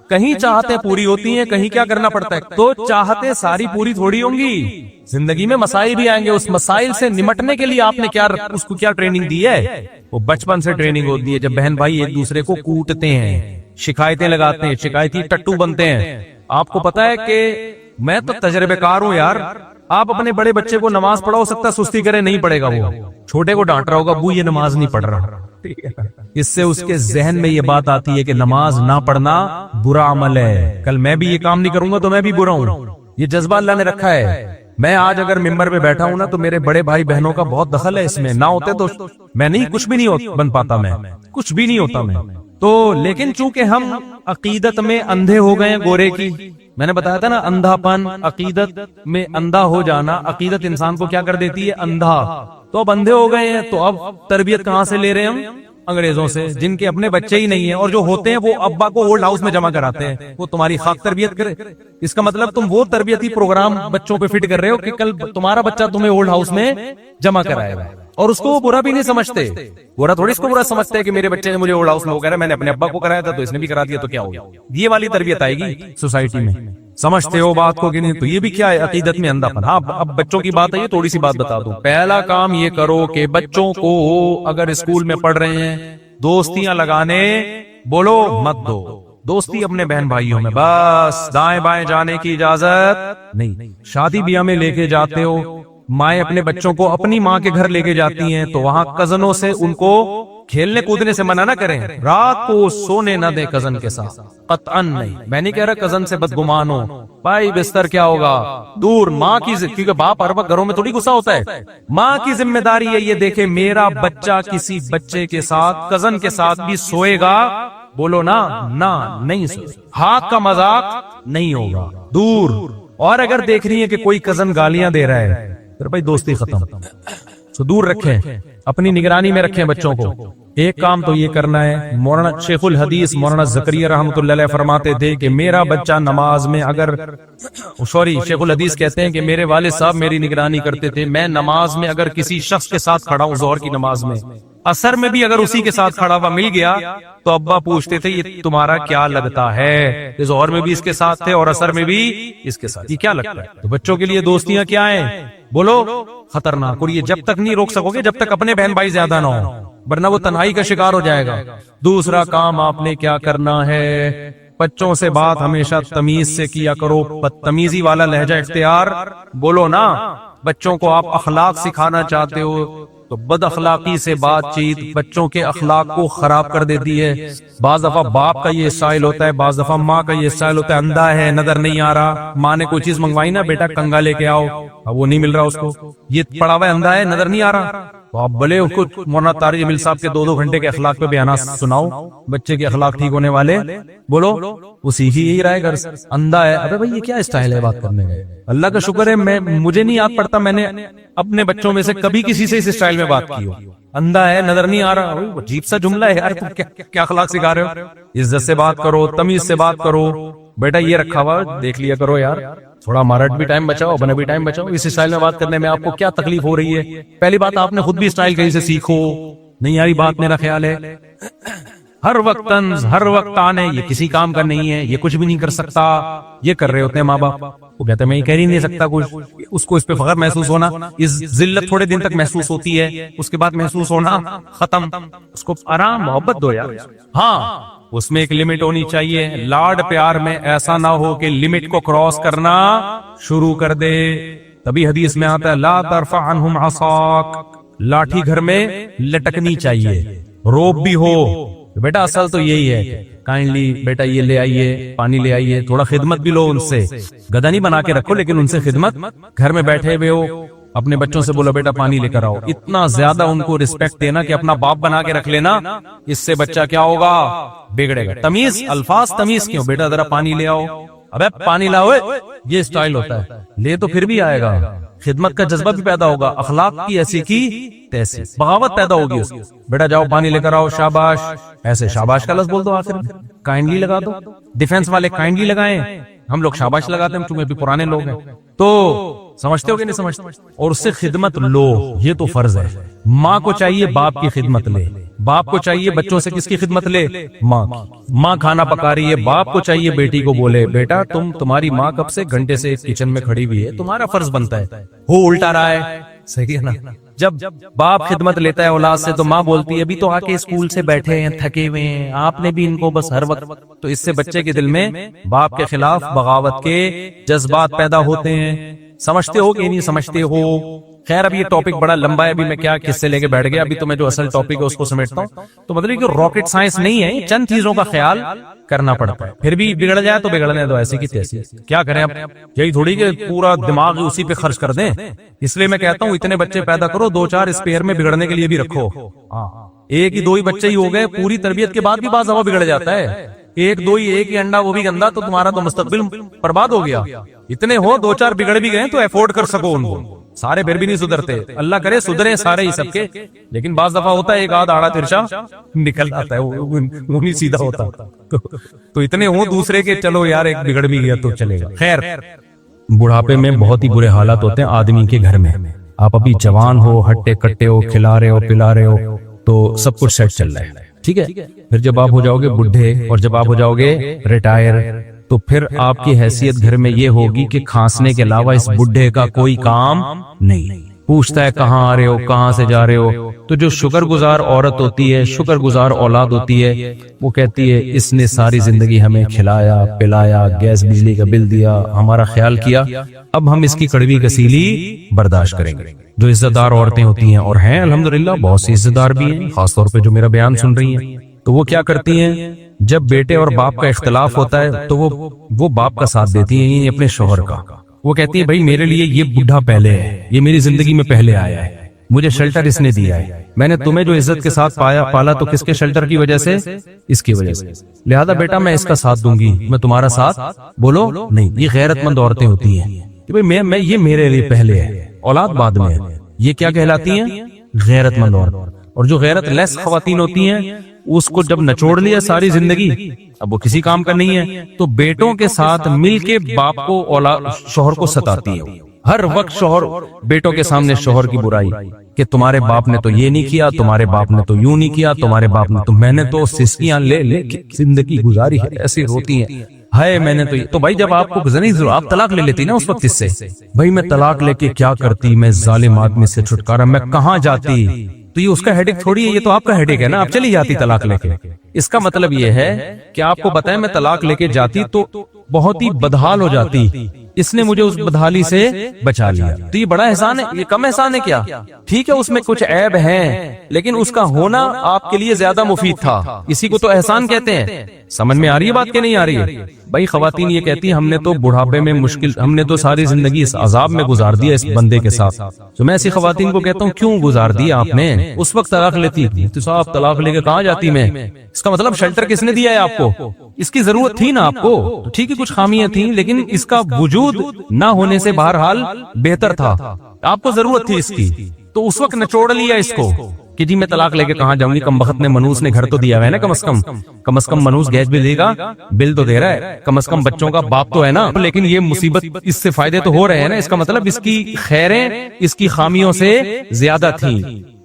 [SPEAKER 2] کہیں چاہتیں پوری ہوتی ہیں، کہیں کیا کرنا پڑتا ہے۔ تو چاہتیں ساری پوری تھوڑی ہوں گی، زندگی میں مسائل بھی آئیں گے، اس مسائل سے نمٹنے کے لیے آپ نے کیا اس کو کیا ٹریننگ دی ہے؟ وہ بچپن سے ٹریننگ ہوتی ہے، جب بہن بھائی ایک دوسرے کو کوٹتے ہیں، شکایتیں لگاتے ہیں، شکایتی ٹٹو بنتے ہیں۔ آپ کو پتا ہے کہ میں تو تجربے کار ہوں یار، آپ اپنے بڑے بچے کو نماز پڑھا، ہو سکتا ہے سستی کرے، نہیں پڑھے گا، وہ چھوٹے کو ڈانٹ رہا ہوگا، ابو یہ نماز نہیں پڑھ رہا، اس سے اس کے ذہن میں یہ بات آتی ہے کہ نماز نہ پڑھنا برا عمل ہے، کل میں بھی یہ کام نہیں کروں گا تو میں بھی برا ہوں۔ یہ جذبہ اللہ نے رکھا ہے۔ میں آج اگر ممبر پہ بیٹھا ہوں نا، تو میرے بڑے بھائی بہنوں کا بہت دخل ہے اس میں، نہ ہوتے تو میں نہیں، کچھ بھی نہیں بن پاتا، میں کچھ بھی نہیں ہوتا میں تو۔ لیکن چونکہ ہم عقیدت میں اندھے ہو گئے ہیں گورے کی، میں نے بتایا تھا نا، اندھا پن، عقیدت میں اندھا ہو جانا، عقیدت انسان کو کیا کر دیتی ہے؟ اندھا۔ تو اب اندھے ہو گئے ہیں، تو اب تربیت کہاں سے لے رہے ہیں ہم؟ انگریزوں سے، جن کے اپنے بچے ہی نہیں ہیں، اور جو ہوتے ہیں وہ ابا کو اولڈ ہاؤس میں جمع کراتے ہیں، وہ تمہاری خاک تربیت کرے۔ اس کا مطلب تم وہ تربیتی پروگرام بچوں پہ فٹ کر رہے ہو کہ کل تمہارا بچہ تمہیں اولڈ ہاؤس میں جمع کرائے گا، اور اس کو وہ برا بھی نہیں سمجھتے، برا تھوڑی اس کو برا سمجھتے ہیں کہ میرے بچے نے مجھے اولڈ ہاؤس میں وہ کہہ رہا ہے، میں نے اپنے ابا کو کرایا تھا تو اس نے بھی کرا دیا، تو کیا ہو گیا؟ یہ والی تربیت آئے گی سوسائٹی میں۔ سمجھتے ہو بات کو کہ نہیں؟ تو یہ بھی کیا ہے؟ عقیدت میں اندھا پن۔ ہاں اب بچوں کی بات ہے، یہ تھوڑی سی بات بتا دوں۔ پہلا کام یہ کرو کہ بچوں کو اگر اسکول میں پڑھ رہے ہیں، دوستیاں لگانے بولو مت دو، دوستی اپنے بہن بھائیوں میں بس، دائیں بائیں جانے کی اجازت نہیں۔ شادی بیاہ میں لے کے جاتے ہو، مائیں اپنے بچوں کو اپنی ماں کے گھر لے کے جاتی ہیں، تو وہاں کزنوں سے ان کو کھیلنے کودنے سے منع نہ کریں، رات کو سونے نہ دیں کزن کے ساتھ، قطعاً نہیں۔ میں نہیں کہہ رہا کزن سے بدگمان ہو، بھائی بستر کیا ہوگا دور، ماں کی، کیونکہ باپ ہر وقت گھروں میں تھوڑی غصہ ہوتا ہے، ماں کی ذمہ داری ہے یہ دیکھے میرا بچہ کسی بچے کے ساتھ، کزن کے ساتھ بھی سوئے گا، بولو نا، نہ نہیں سوئے، ہاتھ کا مذاق نہیں ہوگا، دور۔ اور اگر دیکھ رہی ہے کہ کوئی کزن گالیاں دے رہا ہے، پھر بھائی دوستی ختم. تو دور رکھیں, اپنی نگرانی میں رکھیں بچوں کو. ایک کام تو یہ کرنا ہے, مولانا شیخ الحدیث مولانا زکریا رحمۃ اللہ علیہ فرماتے تھے کہ میرا بچہ نماز میں اگر شیخ الحدیث کہتے ہیں کہ میرے والد صاحب میری نگرانی کرتے تھے, میں نماز میں اگر کسی شخص کے ساتھ کھڑا ہوں ظہر کی نماز میں, اثر میں بھی اگر اسی کے ساتھ کھڑا ہوا مل گیا تو ابا پوچھتے تھے یہ تمہارا کیا لگتا ہے, ظہر میں بھی اس کے ساتھ تھے اور اثر میں بھی اس کے ساتھ, یہ کیا لگتا ہے؟ تو بچوں کے لیے دوستیاں کیا ہیں بولو, خطرناک. اور یہ جب تک نہیں روک سکو گے جب تک اپنے بہن بھائی زیادہ نہ ہو, ورنہ وہ تنہائی کا شکار ہو جائے گا. دوسرا کام آپ نے کیا کرنا ہے, بچوں سے بات ہمیشہ تمیز سے کیا کرو. بدتمیزی والا لہجہ اختیار بولو نا. بچوں کو آپ اخلاق سکھانا چاہتے ہو تو بد اخلاقی سے بات چیت بچوں کے اخلاق کو خراب کر دیتی ہے. بعض دفعہ باپ کا یہ اسٹائل ہوتا ہے, بعض دفعہ ماں کا یہ اسٹائل ہوتا ہے, اندھا ہے نظر نہیں آ رہا, ماں نے کوئی چیز منگوائی نا بیٹا کنگا لے کے آؤ, اب وہ نہیں مل رہا اس کو, یہ پڑا ہوا ہے اندھا ہے نظر نہیں آ رہا, تو آپ بھلے اس کو مولانا طارق جمیل صاحب کے 2-2 گھنٹے کے اخلاق پہ بیانات سناؤ, بچے کے اخلاق ٹھیک ہونے والے بولو, وہ سیکھ ہی رہا ہے گھر سے. اندھا ہے, ابے بھائی یہ کیا اسٹائل ہے بات کرنے کا؟ اللہ کا شکر ہے مجھے نہیں یاد پڑتا میں نے اپنے بچوں میں سے کبھی کسی سے اس اسٹائل میں بات کی ہو. اندھا ہے نظر نہیں آ رہا, عجیب سا جملہ ہے یار, تم کیا اخلاق سکھا رہے ہو؟ عزت سے بات کرو, تمیز سے بات کرو. بیٹا یہ رکھا ہوا دیکھ لیا کرو یار, تھوڑا ہمارا بھی ٹائم بچاؤ, اپنا بھی ٹائم بچاؤ. اس اسٹائل میں بات کرنے میں آپ کو کیا تکلیف ہو رہی ہے؟ پہلی بات آپ نے خود بھی اسٹائل کہیں سے سیکھو. نہیں آئی بات میرا خیال ہے. ہر وقت طنز, ہر وقت آنے, یہ کسی کام کا نہیں ہے, یہ کچھ بھی نہیں کر سکتا. یہ کر رہے ہوتے ہیں ماں باپ, وہ کہتے ہیں میں یہ کہہ ہی نہیں سکتا کچھ. اس کو اس پہ فخر محسوس ہونا, اس ذلت تھوڑے دن تک محسوس ہوتی ہے, اس کے بعد محسوس ہونا ختم. اس کو آرام محبت دو یار. ہاں اس میں ایک لمٹ ہونی چاہیے. لاڈ پیار میں ایسا نہ ہو کہ لمٹ کو کراس کرنا شروع کر دے. تبھی حدیث میں آتا ہے لا ترفع عنہم عصاک, لاٹھی گھر میں لٹکنی چاہیے, روب بھی ہو. بیٹا اصل تو یہی ہے, کائنڈلی بیٹا یہ لے آئیے, پانی لے آئیے, تھوڑا خدمت بھی لو ان سے. گدا نہیں بنا کے رکھو لیکن ان سے خدمت. گھر میں بیٹھے ہوئے ہو, اپنے بچوں سے بولو بیٹا پانی لے کر آؤ. اتنا زیادہ ان کو رسپیکٹ دینا کہ اپنا باپ بنا کے رکھ لینا. اس سے بچہ کیا ہوگا, بگڑے گا. تمیز, الفاظ تمیز کیوں, بیٹا ذرا پانی لے آؤ, ابے پانی لاؤ, یہ اسٹائل ہوتا ہے. لے تو پھر بھی آئے گا, خدمت کا جذبہ بھی پیدا ہوگا, اخلاق کی ایسی کی تیسی بغاوت پیدا ہوگی اس کی. بیٹا جاؤ پانی لے کر آؤ, شاباش. ایسے شاباش کا لفظ بول دو آخر میں, کائنڈلی لگا دو. ڈیفنس والے کائنڈلی لگائیں, ہم لوگ شاباش لگاتے ہیں چونکہ بھی پرانے لوگ ہیں. تو سمجھتے ہو کہ نہیں سمجھتے؟ اور اس سے خدمت لو, یہ تو فرض ہے. ماں کو چاہیے باپ کی خدمت لے, باپ کو چاہیے بچوں سے کس کی خدمت لے, ماں کی. ماں کھانا پکا رہی ہے, باپ کو چاہیے بیٹی کو بولے بیٹا تمہاری ماں کب سے گھنٹے سے کچن میں کھڑی ہوئی ہے, تمہارا فرض بنتا ہے. ہو الٹا رہا ہے, صحیح ہے نا. جب باپ خدمت لیتا ہے اولاد سے تو ماں بولتی ہے ابھی تو آ کے اسکول سے بیٹھے ہیں, تھکے ہوئے ہیں, آپ نے بھی ان کو بس ہر وقت. تو اس سے بچے کے دل میں باپ کے خلاف بغاوت کے جذبات پیدا ہوتے ہیں. سمجھتے ہو کہ نہیں سمجھتے ہو؟ خیر اب یہ ٹاپک بڑا لمبا ہے, ابھی میں کیا کس سے لے کے بیٹھ گیا. ابھی تو میں جو اصل ٹاپک ہے اس کو سمیٹتا ہوں. تو مطلب کہ راکٹ سائنس نہیں ہے, چند چیزوں کا خیال کرنا پڑتا ہے. پھر بھی بگڑ جائے تو بگڑنے دو, ایسی کی تیسی. کیا کریں اب, یہی تھوڑی کہ پورا دماغ اسی پہ خرچ کر دیں. اس لیے میں کہتا ہوں اتنے بچے پیدا کرو, 2-4 اسپیئر میں بگڑنے کے لیے بھی رکھو. ایک ہی 2 ہی بچے ہی ہو گئے, پوری تربیت کے بعد بھی بعض دفعہ بگڑ جاتا ہے. 1-2 ہی, ایک ہی انڈا وہ بھی گندا, تو تمہارا تو مستقبل برباد ہو گیا. اتنے ہو 2-4 بگڑ بھی گئے تو افورڈ کر سکو ان کو. سارے پھر بھی نہیں سدھرتے, اللہ کرے سدھرے سارے ہی سب کے, لیکن بعض دفعہ ہوتا ہے ایک آدھ آڑا ترچا نکل آتا ہے, وہ نہیں سیدھا ہوتا. تو اتنے ہوں دوسرے کے, چلو یار ایک بگڑ بھی گیا تو چلے گا. خیر بڑھاپے میں بہت ہی برے حالات ہوتے ہیں آدمی کے گھر میں. آپ ابھی جوان ہو, ہٹے کٹے ہو, کھلا رہے ہو پلا رہے ہو, تو سب کچھ سیٹ چل رہا ہے, ٹھیک ہے. پھر جب آپ ہو جاؤ گے بڈھے اور جب آپ ہو جاؤ گے ریٹائر, تو پھر آپ کی حیثیت گھر میں یہ ہوگی کہ کھانسنے کے علاوہ اس بڈھے کا کوئی کام نہیں. پوچھتا ہے کہاں آ رہے ہو, کہاں سے جا رہے ہو. تو جو شکر گزار عورت ہوتی ہے, شکر گزار اولاد ہوتی ہے, وہ کہتی ہے اس نے ساری زندگی ہمیں کھلایا پلایا, گیس بجلی کا بل دیا, ہمارا خیال کیا, اب ہم اس کی کڑوی کسیلی برداشت کریں گے. جو عزت دار عورتیں ہوتی ہیں, اور ہیں الحمدللہ بہت سی عزت دار بھی ہیں, خاص طور پہ جو میرا بیان سن رہی ہیں, تو وہ کیا کرتی ہیں جب بیٹے اور باپ کا اختلاف ہوتا ہے تو وہ باپ کا ساتھ دیتی ہیں, اپنے شوہر کا. وہ کہتی ہے بھائی میرے لیے یہ بڈھا پہلے ہے, یہ میری زندگی میں پہلے آیا ہے, مجھے شیلٹر اس نے دیا ہے, میں نے تمہیں جو عزت کے ساتھ پالا تو کس کے شیلٹر کی وجہ سے, اس کی وجہ سے, لہذا بیٹا میں اس کا ساتھ دوں گی, میں تمہارا ساتھ بولو نہیں. یہ غیرت مند عورتیں ہوتی ہیں کہ بھئی میں یہ میرے لیے پہلے ہے. اولاد بعد میں ہے. یہ کیا کہلاتی ہیں؟ غیرت مند عورت. اور جو غیرت لیس خواتین ہوتی ہیں اس کو جب نچوڑ لیا ساری زندگی, اب وہ کسی کام کا نہیں ہے, تو بیٹوں کے ساتھ مل کے باپ کو شوہر کو ستاتی ہے. ہر وقت شوہر بیٹوں کے سامنے شوہر کی برائی کہ تمہارے باپ نے تو یہ نہیں کیا, تمہارے باپ نے تو یوں نہیں کیا, تمہارے باپ نے تو, میں نے تو سسکیاں لے لے کے زندگی گزاری ہے, ایسی روتی ہیں ہائے میں نے تو بھائی جب آپ کو گزرنی ضرور آپ طلاق لے لیتی نا اس وقت اس سے, بھائی میں طلاق لے کے کیا کرتی, میں ظالم آدمی سے چھٹکارا, میں کہاں جاتی, تو یہ اس کا ہیڈک تھوڑی ہے, یہ تو آپ کا ہیڈک ہے نا, آپ چلی جاتی طلاق لے کے. اس کا مطلب یہ ہے کہ آپ کو بتائیں میں طلاق لے کے جاتی تو بہت ہی بدحال ہو جاتی, اس نے مجھے اس بدحالی سے بچا لیا, تو یہ بڑا احسان ہے, یہ کم احسان ہے کیا؟ ٹھیک ہے اس میں کچھ عیب ہیں لیکن اس کا ہونا آپ کے لیے زیادہ مفید تھا, اسی کو تو احسان کہتے ہیں. سمجھ میں آ رہی ہے بات کہ نہیں آ رہی ہے؟ بھائی خواتین یہ کہتی ہیں ہم نے تو بڑھاپے میں مشکل, ہم نے تو ساری زندگی اس عذاب میں گزار دیا اس بندے کے ساتھ. تو میں ایسی خواتین کو کہتا ہوں کیوں گزار دیا آپ نے, اس وقت طلاق لیتی تو صاحب طلاق لے کے کہاں جاتی میں, اس کا مطلب شیلٹر کس نے دیا ہے آپ کو, اس کی ضرورت تھی نا آپ کو, ٹھیک ہے کچھ خامیاں تھیں لیکن اس کا وجود نہ ہونے سے بہرحال بہتر تھا, آپ کو ضرورت تھی اس کی, تو اس وقت نچوڑ لیا اس کو کہ جی میں طلاق لے کے کہاں جاؤں گی, کم بخت نے منوس نے گھر تو دیا ہے نا, کم از کم منوس گیس بھی دے گا, بل تو دے رہا ہے, کم از کم بچوں کا باپ تو ہے نا, لیکن یہ مصیبت اس سے فائدے تو ہو رہے ہیں نا, اس کا مطلب اس کی خیریں اس کی خامیوں سے زیادہ تھیں,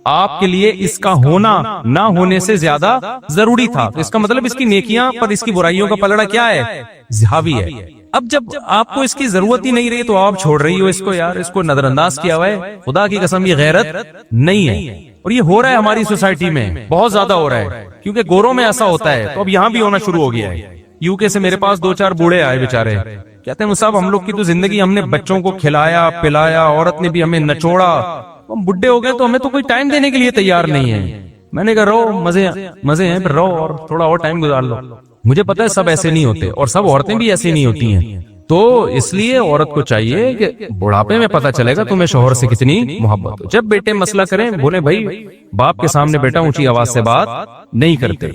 [SPEAKER 2] آپ کے لیے اس کا ہونا نہ ہونے سے زیادہ ضروری تھا, تو اس کا مطلب اس کی نیکیاں پر اس کی برائیوں کا پلڑا کیا ہے, حاوی ہے. اب جب آپ کو اس کی ضرورت ہی نہیں رہی تو آپ چھوڑ رہی ہو اس کو, یار اس کو نظر انداز کیا ہوا ہے, خدا کی قسم یہ غیرت نہیں ہے. اور یہ ہو رہا ہے ہماری سوسائٹی میں بہت زیادہ ہو رہا ہے, کیونکہ گوروں میں ایسا ہوتا ہے تو اب یہاں بھی ہونا شروع ہو گیا ہے. یو کے سے میرے پاس 2-4 بوڑھے آئے بیچارے, کہتے ہیں مصعب ہم لوگ کی تو زندگی ہم نے بچوں کو کھلایا پلایا, عورت نے بھی ہمیں نچوڑا, ہم بڈھے ہو گئے تو ہمیں تو کوئی ٹائم دینے کے لیے تیار نہیں ہے. میں نے کہا رہو مزے ہیں, پھر رہو اور تھوڑا اور ٹائم گزار لو. مجھے پتا ہے سب ایسے نہیں ہوتے اور سب عورتیں بھی ایسی نہیں ہوتی ہیں, تو اس لیے عورت کو چاہیے کہ بڑھاپے میں پتا چلے گا تمہیں شوہر سے کتنی محبت ہو. جب بیٹے مسئلہ کریں بولے بھائی باپ کے سامنے بیٹا اونچی آواز سے بات نہیں کرتے,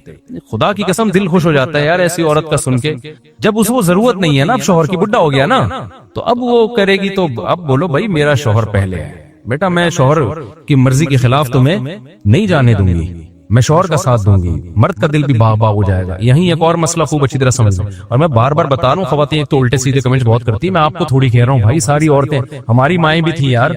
[SPEAKER 2] خدا کی قسم دل خوش ہو جاتا ہے یار ایسی عورت کا سن کے. جب اس کو ضرورت نہیں ہے نا, اب شوہر کی بڈھا ہو گیا نا, تو اب وہ کرے گی تو اب بولو بھائی میرا شوہر پہلے ہے, بیٹا میں شوہر کی مرضی کے خلاف تمہیں نہیں جانے دوں گی, میں شوہر کا ساتھ دوں گی, مرد کا دل بھی باغ باغ ہو جائے گا. یہیں ایک اور مسئلہ خوب اچھی طرح سمجھ لیں, اور میں بار بار بتا رہا ہوں خواتین ایک تو الٹے سیدھے کمنٹ بہت کرتی ہیں, میں آپ کو تھوڑی کہہ رہا ہوں بھائی ساری عورتیں, ہماری مائیں بھی تھی یار,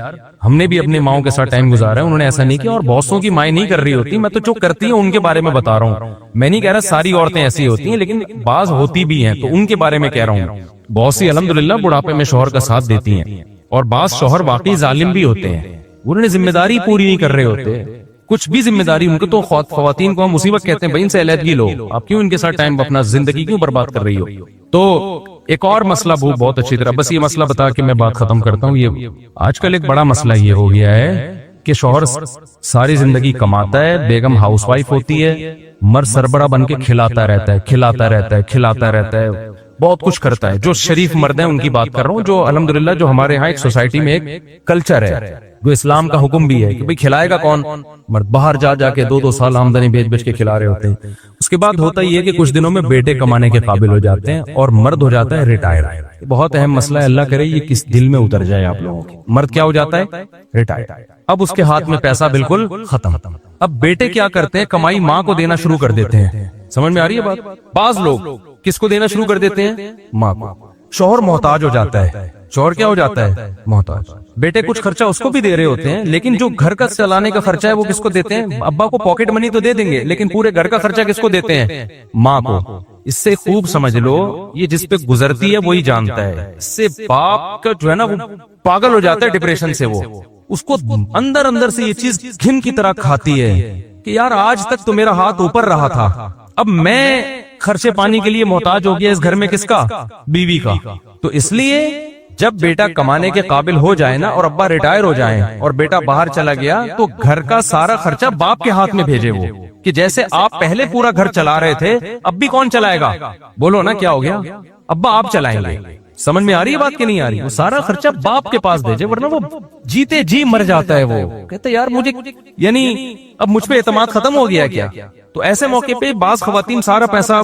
[SPEAKER 2] ہم نے بھی اپنے ماؤں کے ساتھ ٹائم گزارا ہے, انہوں نے ایسا نہیں کیا, اور بہتوں کی مائیں نہیں کر رہی ہوتی, میں تو جو کرتی ہوں ان کے بارے میں بتا رہا ہوں. میں نہیں کہہ رہا ساری عورتیں ایسی ہوتی ہیں, لیکن بعض ہوتی بھی ہیں تو ان کے بارے میں کہہ رہا ہوں. بہت سی الحمدللہ بڑھاپے میں شوہر کا ساتھ دیتی ہیں, اور بعض شوہر واقعی ظالم بھی ہوتے ہیں, انہوں نے ذمہ داری پوری نہیں کر رہے ہوتے, کچھ بھی ذمہ داری ان کو, تو خواتین کو ہم مصیبت کہتے ہیں, بھائی ان سے علیحدگی لو, آپ کیوں ان کے ساتھ ٹائم اپنا زندگی کیوں برباد کر رہی ہو. تو ایک اور مسئلہ بہت اچھی طرح, بس یہ مسئلہ بتا کے میں بات ختم کرتا ہوں. یہ آج کل ایک بڑا مسئلہ یہ ہو گیا ہے کہ شوہر ساری زندگی کماتا ہے, بیگم ہاؤس وائف ہوتی ہے, مرد سربراہ بن کے کھلاتا رہتا ہے, بہت کچھ کرتا ہے. جو شریف مرد ہیں ان کی بات کر رہا ہوں, جو الحمدللہ جو ہمارے ہاں ایک سوسائٹی میں ایک کلچر ہے, جو اسلام کا حکم بھی ہے کہ بھئی کھلائے گا کون, مرد باہر جا کے 2-2 سال آمدنی بیچ کے کھلا رہے ہوتے ہیں. اس کے بعد ہوتا یہ کہ کچھ دنوں میں بیٹے کمانے کے قابل ہو جاتے ہیں اور مرد ہو جاتا ہے ریٹائر. بہت اہم مسئلہ ہے, اللہ کرے یہ کس دل میں اتر جائے آپ لوگوں کے. مرد کیا ہو جاتا ہے, ریٹائر. اب اس کے ہاتھ میں پیسہ بالکل ختم. اب بیٹے کیا کرتے ہیں, کمائی ماں کو دینا شروع کر دیتے ہیں. سمجھ میں آ رہی ہے بات؟ بعض لوگ کس کو دینا شروع کر دیتے ہیں, ماں کو. شوہر محتاج ہو جاتا ہے, شوہر کیا ہو جاتا ہے, محتاج. بیٹے کچھ خرچہ اس کو بھی دے رہے ہوتے ہیں, لیکن جو گھر کا چلانے کا خرچہ ہے وہ کس کو دیتے ہیں, ابا کو پاکٹ منی تو دے دیں گے, لیکن پورے گھر کا خرچہ کس کو دیتے ہیں, ماں کو. اس سے خوب سمجھ لو, یہ جس پہ گزرتی ہے وہی جانتا ہے. اس سے باپ کا جو ہے نا وہ پاگل ہو جاتا ہے ڈپریشن سے, وہ اس کو اندر سے یہ چیز گھن کی طرح کھاتی ہے کہ یار آج تک تو میرا ہاتھ اوپر رہا تھا, اب میں خرچے پانی کے لیے محتاج ہو گیا اس گھر میں, کس کا, بیوی کا. تو اس لیے جب بیٹا کمانے کے قابل ہو جائے نا, اور ابا ریٹائر ہو جائیں اور بیٹا باہر چلا گیا, تو گھر کا سارا خرچہ باپ کے ہاتھ میں بھیجے وہ, کہ جیسے آپ پہلے پورا گھر چلا رہے تھے اب بھی کون چلائے گا, بولو نا کیا ہو گیا, ابا آپ چلائیں گے. سمجھ میں آ رہی ہے بات کہ نہیں آ رہی؟ وہ سارا خرچہ باپ کے پاس بھیجے, ورنہ وہ جیتے جی مر جاتا ہے. وہ کہتے یار مجھے یعنی اب مجھ پہ اعتماد ختم ہو گیا کیا, تو ایسے موقع پہ بعض خواتین سارا پیسہ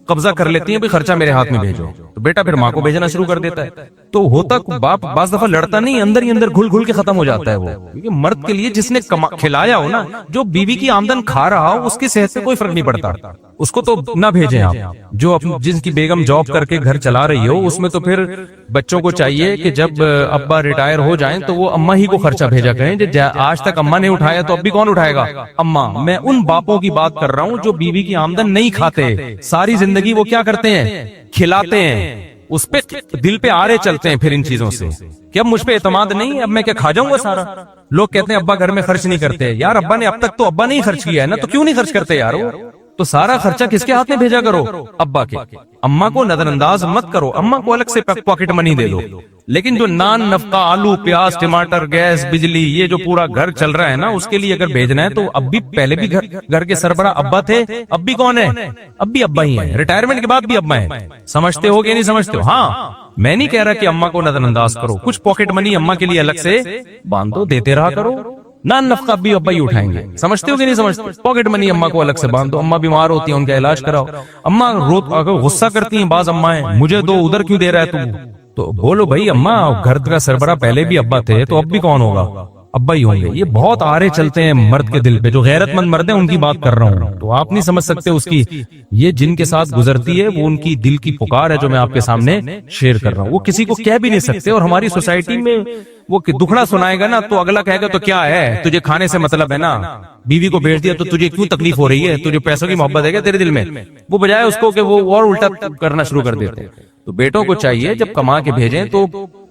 [SPEAKER 2] قبضہ کر لیتی ہیں، خرچہ میرے ہاتھ میں بھیجو، تو بیٹا پھر ماں کو بھیجنا شروع کر دیتا ہے. تو ہوتا باپ بعض دفعہ لڑتا نہیں، اندر ہی اندر گھل گھل کے ختم ہو جاتا ہے وہ. کیونکہ مرد کے لیے جس نے کھلایا ہو نا، جو بیوی کی آمدن کھا رہا ہو، اس کی صحت سے کوئی فرق نہیں پڑتا، اس کو تو نہ بھیجیں آپ. جو جن کی بیگم جاب کر کے گھر چلا رہی ہو، اس میں تو پھر بچوں کو چاہیے کہ جب ابا ریٹائر ہو جائیں تو وہ اماں ہی کو خرچہ بھیجا کریں. آج تک اماں نے اٹھایا تو اب بھی کون اٹھائے گا؟ اماں. میں ان باپوں کی بات کر رہا ہوں جو بیوی کی آمدن نہیں کھاتے، ساری زندگی وہ کیا کرتے ہیں؟ کھلاتے ہیں. اس پہ دل پہ آرے چلتے ہیں پھر ان چیزوں سے کہ اب مجھ پہ اعتماد نہیں، اب میں کیا کھا جاؤں گا سارا. لوگ کہتے ہیں ابا گھر میں خرچ نہیں کرتے. یار ابا نے اب تک تو ابا نہیں خرچ کیا ہے نا، تو کیوں نہیں خرچ کرتے یار؟ وہ تو سارا خرچہ کس کے ہاتھ میں بھیجا کرو؟ ابا کے. اماں کو نظر انداز مت کرو، اماں کو الگ سے پاکٹ منی دے دو. لیکن جو نان نفقہ، آلو پیاز ٹماٹر گیس بجلی، یہ جو پورا گھر چل رہا ہے نا، اس کے لیے اگر بھیجنا ہے تو اب بھی پہلے بھی گھر کے سربراہ ابا تھے، اب بھی کون ہے؟ اب بھی ابا ہی ہیں. ریٹائرمنٹ کے بعد بھی ابا ہیں. سمجھتے ہو کہ نہیں سمجھتے ہو؟ ہاں، میں نہیں کہہ رہا کہ اماں کو نظر انداز کرو، کچھ پاکٹ منی اماں کے لیے الگ سے باندھو، دیتے رہا کرو. نان نفقہ بھی ابا ہی اٹھائیں گے. سمجھتے ہو کہ نہیں سمجھتے؟ پاکٹ منی اماں کو الگ سے باندھو. اماں بیمار ہوتی ہیں، ان کا علاج کراؤ. اماں غصہ کرتی ہیں بعض اماں، مجھے دو، ادھر کیوں دے رہا ہے تم؟ تو بولو بھائی اماں، گھر کا سربراہ پہلے بھی ابا تھے تو اب بھی کون ہوگا؟ ابا ہی ہوں گے. یہ بہت آرے چلتے ہیں مرد کے دل پہ. جو غیرت مند مرد ہیں ان کی بات کر رہا ہوں، تو آپ نہیں سمجھ سکتے اس کی. یہ جن کے ساتھ گزرتی ہے وہ ان کی دل کی پکار ہے جو میں آپ کے سامنے شیئر کر رہا ہوں. وہ کسی کو کہہ بھی نہیں سکتے. اور ہماری سوسائٹی میں وہ دکھڑا سنائے گا نا تو اگلا کہے گا تو کیا ہے، تجھے کھانے سے مطلب ہے نا، بیوی کو بھیج دیا تو تجھے کیوں تکلیف ہو رہی ہے، تجھے پیسوں کی محبت ہے کیا تیرے دل میں؟ وہ بجائے اس کو کہ وہ اور الٹا کرنا شروع کر دیتے ہیں. تو بیٹوں کو چاہیے جب کما کے بھیجیں تو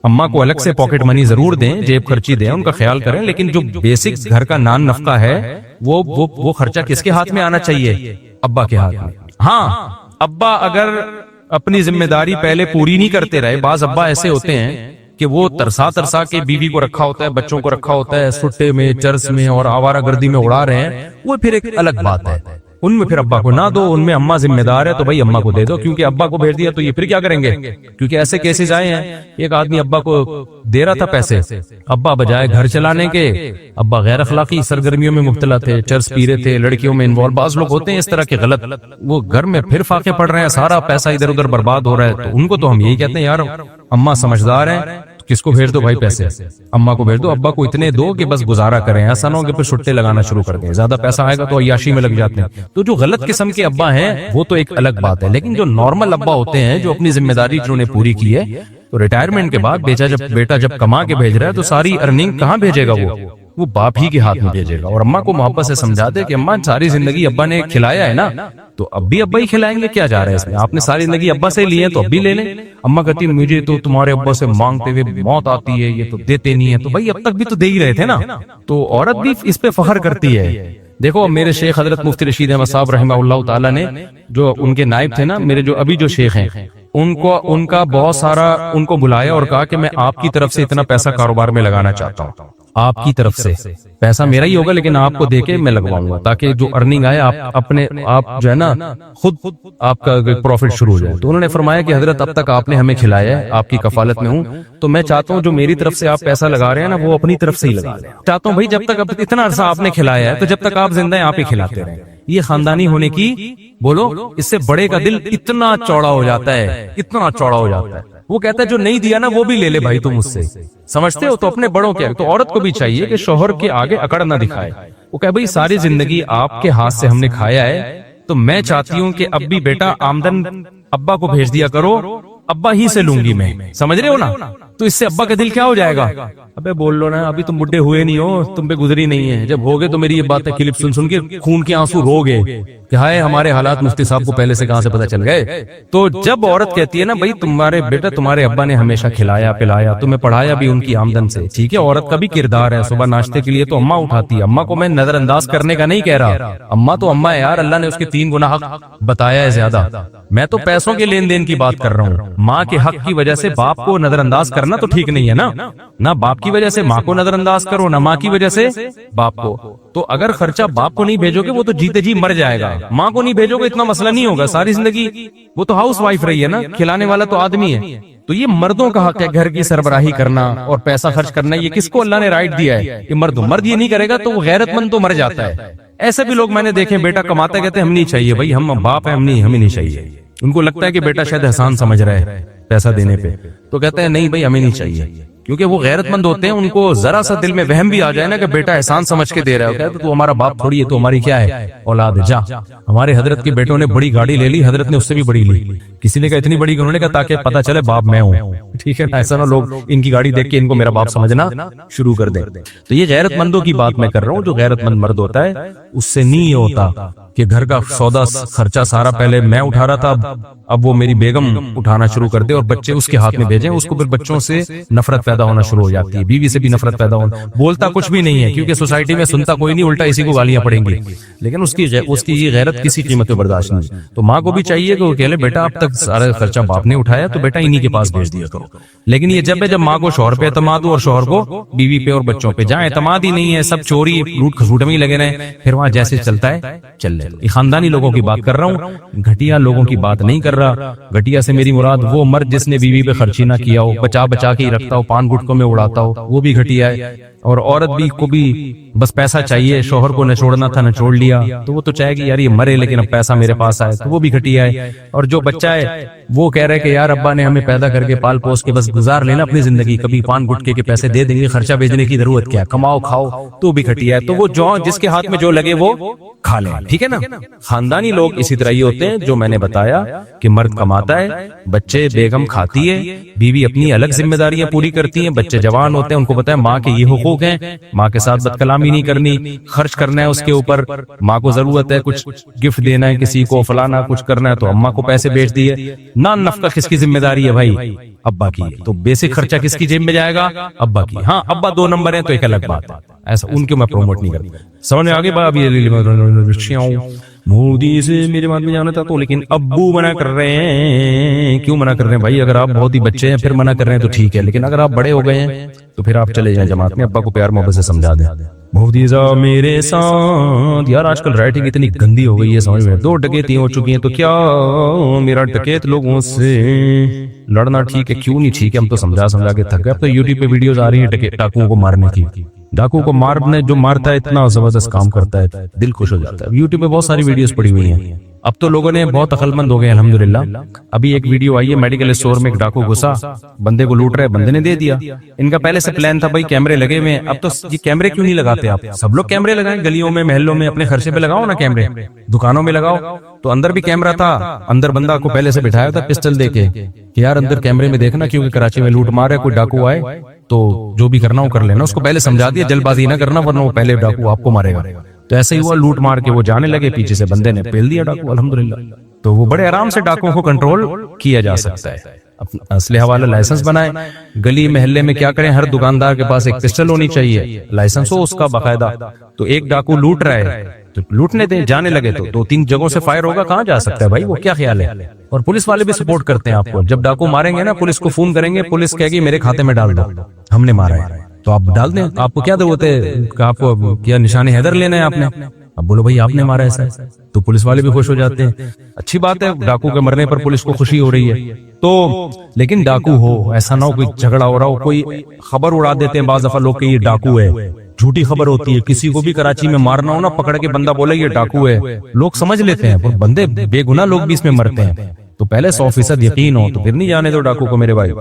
[SPEAKER 2] اماں کو الگ سے پاکٹ منی ضرور دیں، جیب خرچی دیں، ان کا خیال کریں. لیکن جو بیسک گھر کا نان نفقہ ہے وہ خرچہ کس کے ہاتھ میں آنا چاہیے؟ ابا کے ہاتھ میں. ہاں، ابا اگر اپنی ذمہ داری پہلے پوری نہیں کرتے رہے، بعض ابا ایسے ہوتے ہیں کہ وہ ترسا کے بیوی کو رکھا ہوتا ہے، بچوں کو رکھا ہوتا ہے، سٹے میں چرس میں اور آوارہ گردی میں اڑا رہے ہیں، وہ پھر ایک الگ بات ہے. ان میں پھر ابا کو نہ دو، ان میں اماں ذمہ دار ہے تو بھائی اماں کو دے دو. کیونکہ ابا کو بھیج دیا تو یہ پھر کیا کریں گے؟ کیونکہ ایسے کیسز آئے ہیں، ایک آدمی ابا کو دے رہا تھا پیسے، ابا بجائے گھر چلانے کے، ابا غیر اخلاقی سرگرمیوں میں مبتلا تھے، چرس پی رہے تھے، لڑکیوں میں انوالو. بعض لوگ ہوتے ہیں اس طرح کے غلط، وہ گھر میں پھر فاقے پڑ رہے ہیں، سارا پیسہ ادھر ادھر برباد ہو رہا ہے. تو ان کو تو ہم یہی کہتے ہیں یار اماں سمجھدار ہیں، کس کو بھیج دو بھائی پیسے؟ اماں کو بھیج دو. ابا کو اتنے دو کہ بس گزارا کریں، ایسا نہ ہو کہ پھر چھٹے لگانا شروع کر دیں. زیادہ پیسہ آئے گا تو عیاشی میں لگ جاتے ہیں. تو جو غلط قسم کے ابا ہیں وہ تو ایک الگ بات ہے. لیکن جو نارمل ابا ہوتے ہیں جو اپنی ذمہ داری جنہوں نے پوری کی ہے، تو ریٹائرمنٹ کے بعد بیٹا جب کما کے بھیج رہا ہے تو ساری ارننگ کہاں بھیجے گا؟ وہ باپ ہی کے ہاتھ میں بھیجے گا. اور اماں کو محبت سے سمجھا دے کہ اماں ساری زندگی ابا نے کھلایا ہے نا، تو اب بھی ابا ہی کھلائیں گے، کیا جا رہا ہے اس میں؟ آپ نے ساری زندگی ابا سے لی ہے تو اب بھی لے لیں. اماں کہتی مجھے تو تمہارے ابا سے مانگتے ہوئے موت آتی ہے، یہ تو دیتے نہیں ہے. تو بھائی اب تک بھی تو دے ہی رہے تھے نا. تو عورت بھی اس پہ فخر کرتی ہے. دیکھو میرے شیخ حضرت مفتی رشید احمد صاحب رحمہ اللہ تعالیٰ نے، جو ان کے نائب تھے نا، میرے جو ابھی جو شیخ ہیں، ان کا بہت سارا ان کو بلایا اور کہا کہ میں آپ کی طرف سے اتنا پیسہ کاروبار میں لگانا چاہتا ہوں. آپ کی طرف سے پیسہ میرا ہی ہوگا لیکن آپ کو دے کے میں لگواؤں گا تاکہ جو ارننگ آئے آپ جو ہے نا خود آپ کا پروفٹ شروع ہو جائے. تو انہوں نے فرمایا کہ حضرت اب تک آپ نے ہمیں کھلایا ہے، آپ کی کفالت میں ہوں، تو میں چاہتا ہوں جو میری طرف سے آپ پیسہ لگا رہے ہیں نا وہ اپنی طرف سے ہی لگا لیں. چاہتا ہوں بھائی جب تک اب اتنا عرصہ آپ نے کھلایا ہے تو جب تک آپ زندہ ہیں آپ ہی کھلاتے رہیں. یہ خاندانی ہونے کی بولو اس سے بڑے کا دل اتنا چوڑا ہو جاتا ہے، اتنا چوڑا ہو جاتا ہے. وہ کہتا ہے جو نہیں دیا نا وہ بھی لے لے بھائی تم مجھ سے. سمجھتے ہو؟ تو اپنے بڑوں کے تو عورت کو بھی چاہیے کہ شوہر کے آگے اکڑ نہ دکھائے. وہ کہے بھائی ساری زندگی آپ کے ہاتھ سے ہم نے کھایا ہے تو میں چاہتی ہوں کہ اب بھی بیٹا آمدن ابا کو بھیج دیا کرو، ابا ہی سے لوں گی میں. سمجھ رہے ہو نا؟ تو اس سے ابا کا دل کیا ہو جائے گا؟ ابے بول لو نا، ابھی تم بڈھے ہوئے نہیں ہو، تم پہ گزری نہیں ہے. جب ہوگے تو میری یہ بات ہے کلپ سن کے خون کے آنسو رو گے کہ ہائے ہمارے حالات مفتی صاحب کو پہلے سے کہاں سے پتہ چل گئے. تو جب عورت کہتی ہے نا بھائی تمہارے بیٹا تمہارے ابا نے ہمیشہ کھلایا پلایا، تمہیں پڑھایا بھی ان کی آمدن سے، ٹھیک ہے عورت کا بھی کردار ہے. صبح ناشتے کے لیے تو اماں اٹھاتی ہے. اماں کو میں نظر انداز کرنے کا نہیں کہہ رہا، اماں تو اماں ہے یار، اللہ نے اس کے 3 گنا حق بتایا ہے زیادہ. میں تو پیسوں کے لین دین کی بات کر رہا ہوں. ماں کے حق کی وجہ سے باپ کو نظر انداز کرنا تو ٹھیک نہیں ہے نا. نہ باپ کی وجہ سے ماں کو نظر انداز کرو، نہ ماں کی وجہ سے باپ کو. تو اگر خرچہ باپ کو نہیں بھیجو گے وہ تو جیتے جی مر جائے گا. ماں کو نہیں بھیجو گے اتنا مسئلہ نہیں ہوگا. ساری زندگی وہ تو ہاؤس وائف رہی ہے نا، کھلانے والا تو آدمی ہے. تو یہ مردوں کا حق ہے گھر کی سربراہی کرنا اور پیسہ خرچ کرنا. یہ کس کو اللہ نے رائٹ دیا ہے؟ یہ مرد یہ نہیں کرے گا تو وہ غیرت مند تو مر جاتا ہے. ایسے بھی لوگ میں نے دیکھے بیٹا کماتا ہے کہتے ہیں ہم نہیں چاہیے بھائی، ہم باپ ہیں، ہمیں نہیں چاہیے. ان کو لگتا ہے کہ بیٹا شاید احسان سمجھ رہا ہے پیسہ دینے پہ، تو کہتے ہیں نہیں بھائی ہمیں نہیں چاہیے. کیونکہ وہ غیرت مند ہوتے ہیں، ان کو ذرا سا دل میں وہم بھی آ جائے نا کہ بیٹا احسان سمجھ کے دے رہا ہے، تو ہمارا باپ تھوڑی ہے، تو ہماری کیا ہے اولاد ہے. جا، ہمارے حضرت کے بیٹوں نے بڑی گاڑی لے لی، حضرت نے اس سے بھی بڑی لی. کسی نے کہا اتنی بڑی، انہوں نے کہا تاکہ پتہ چلے باپ میں ہوں. ٹھیک ہے نا، ایسا نہ لوگ ان کی گاڑی دیکھ کے ان کو میرا باپ سمجھنا شروع کر دیں. تو یہ غیرت مندوں کی بات میں کر رہا ہوں. جو غیرت مند مرد ہوتا ہے اس سے نہیں یہ ہوتا کہ گھر کا سودا خرچہ سارا پہلے میں اٹھا رہا تھا، اب وہ میری بیگم اٹھانا شروع کر دے اور بچے اس کے ہاتھ میں بھیجیں. اس کو پھر بچوں سے نفرت پیدا ہونا شروع ہو جاتی ہے، بیوی سے بھی نفرت پیدا ہونا. بولتا کچھ بھی نہیں ہے کیونکہ سوسائٹی میں سنتا کوئی نہیں، الٹا اسی کو گالیاں پڑیں گی، لیکن اس کی یہ غیرت کسی قیمت پہ برداشت نہیں. تو ماں کو بھی چاہیے کہ وہ کہہ لے بیٹا اب تک سارا خرچہ باپ نے اٹھایا تو بیٹا انہی کے پاس بھیج دیا کرو. لیکن یہ جب ماں کو شوہر پہ اعتماد ہو اور شوہر کو بیوی پہ اور بچوں پہ، جہاں اعتماد ہی نہیں ہے، سب چوری لوٹ کھسوٹ میں ہی لگے رہے، پھر وہاں جیسے چلتا ہے چل لے. یہ خاندانی لوگوں کی بات کر رہا ہوں، گھٹیا لوگوں کی بات نہیں کر رہا. گھٹیا سے میری مراد وہ مرد جس نے بیوی پہ خرچی نہ کیا ہو، بچا بچا کے ہی رکھتا ہو، پان گٹکوں میں اڑاتا ہو، وہ بھی گھٹیا ہے. اور عورت بھی کو بھی بس پیسہ چاہیے، شوہر کو نچوڑنا تھا نچوڑ لیا، تو وہ تو چاہے گی یار یہ مرے لیکن اب پیسہ میرے پاس آئے، تو وہ بھی گھٹیا ہے. اور جو بچہ ہے وہ کہہ رہے کہ یار ابا نے ہمیں پیدا کر کے پال پوس کے بس گزار لینا اپنی زندگی، کبھی پان گٹکے کے پیسے دے دیں گے، خرچہ بھیجنے کی ضرورت کیا ہے، کماؤ کھاؤ، تو بھی گھٹیا ہے. تو وہ جو جس کے ہاتھ میں جو لگے وہ کھا لیں. ٹھیک ہے نا. خاندانی لوگ اسی طرح ہی ہوتے ہیں جو میں نے بتایا کہ مرد کماتا ہے، بچے بیگم کھاتی ہے، بیوی اپنی الگ ذمہ داریاں پوری کرتی ہیں، بچے جوان ہوتے ہیں، ان کو پتہ ہے ماں کے یہ حقوق ہیں، ماں کے ساتھ بد کلامی نہیں کرنی، خرچ کرنا ہے اس کے اوپر، ماں کو ضرورت ہے کچھ گفٹ دینا ہے کسی کو، فلانا کچھ کرنا ہے تو اماں کو پیسے بیچ دیے. نان نفقہ کس کی ذمہ داری ہے بھائی؟ ابا کی. تو بیسک خرچہ کس کی جیب میں جائے گا؟ ابا کی. ہاں ابا 2 نمبر ہیں تو ایک الگ بات ہے، ایسا ان کو میں پروموٹ نہیں کرتا. سمجھ میں آگے بات مودی سے میرے بات میں جانا تھا تو، لیکن ابو منع کر رہے ہیں. کیوں منع کر رہے ہیں بھائی؟ اگر آپ بہت ہی بچے ہیں پھر منع کر رہے ہیں تو ٹھیک ہے، لیکن اگر آپ بڑے ہو گئے ہیں تو پھر آپ چلے جائیں جماعت میں، ابا کو پیار محبت سے سمجھا دیں. مودی صاحب میرے ساتھ، یار آج کل رائٹنگ اتنی گندی ہو گئی ہے، سمجھ میں 2 ڈکیتی ہو چکی ہیں، تو کیا میرا ڈکیت لوگوں سے لڑنا ٹھیک ہے؟ کیوں نہیں ٹھیک ہے؟ ہم تو سمجھا کے تھک گئے. اب تو یوٹیوب پہ ویڈیوز آ رہی ہیں ڈاکوؤں کو مارنے کی. ڈاکو کو مارنے جو مارتا ہے اتنا زبردست کام کرتا ہے، دل خوش ہو جاتا ہے. یوٹیوب پہ بہت ساری ویڈیوز پڑی ہوئی ہیں. اب تو لوگوں نے بہت عقل مند ہو گئے الحمدللہ. ابھی ایک ویڈیو آئی ہے میڈیکل اسٹور میں ایک ڈاکو گھسا، بندے کو لوٹ رہے، بندے نے دے دیا. ان کا پہلے سے پلان تھا بھائی کیمرے لگے ہوئے ہیں. اب تو یہ کیمرے کیوں نہیں لگاتے آپ؟ سب لوگ کیمرے لگائیں، گلیوں میں محلوں میں اپنے خرچے پہ لگاؤ نا کیمرے، دکانوں میں لگاؤ. تو اندر بھی کیمرہ تھا، اندر بندہ کو پہلے سے بٹھایا تھا پسٹل دے کے کہ یار اندر کیمرے میں دیکھنا، کیونکہ کراچی میں لوٹ مار ہے، کوئی ڈاکو آئے تو جو بھی کرنا وہ کر لینا. اس کو پہلے سمجھا دیا جلد بازی نہ کرنا ورنہ وہ پہلے ڈاکو آپ کو مارے گا. تو ایسے ہی ہوا، لوٹ مار کے وہ جانے لگے، پیچھے سے بندے نے پیل دیا ڈاکو الحمدللہ. تو وہ بڑے آرام سے ڈاکو کو کنٹرول کیا جا سکتا ہے. اسلحہ والا لائسنس بنائے، گلی محلے میں کیا کریں، ہر دکاندار کے پاس ایک پسٹل ہونی چاہیے، لائسنس ہو اس کا باقاعدہ. تو ایک ڈاکو لوٹ رہا ہے تو لوٹنے دیں، جانے لگے تو 2-3 جگہوں سے فائر ہوگا، کہاں جا سکتا ہے بھائی وہ؟ کیا خیال ہے؟ اور پولیس والے بھی سپورٹ کرتے ہیں آپ کو. جب ڈاکو ماریں گے نا پولیس کو فون کریں گے، پولیس کہے گی میرے کھاتے میں ڈال دو، ہم نے مارا ہے تو آپ ڈال دیں. آپ کو کیا ضرورت ہے کہ آپ کو کیا نشان حیدر لینا ہے آپ نے؟ اب بولو بھائی آپ نے مارا ایسا، تو پولیس والے بھی خوش ہو جاتے ہیں. اچھی بات ہے، ڈاکو کے مرنے پر پولیس کو خوشی ہو رہی ہے. تو لیکن ڈاکو ہو، ایسا نہ ہو کوئی جھگڑا ہو رہا ہو، کوئی خبر اڑا دیتے ہیں بعض دفعہ لوگ کہ یہ ڈاکو ہے، جھوٹی خبر ہوتی ہے. کسی کو بھی کراچی میں مارنا ہو نا، پکڑ کے بندہ بولے یہ ڈاکو ہے، لوگ سمجھ لیتے ہیں، پر بندے بے گناہ لوگ بھی اس میں مرتے ہیں. تو پہلے 100% یقین ہو تو پھر نہیں جانے دو ڈاکو کو میرے بھائی.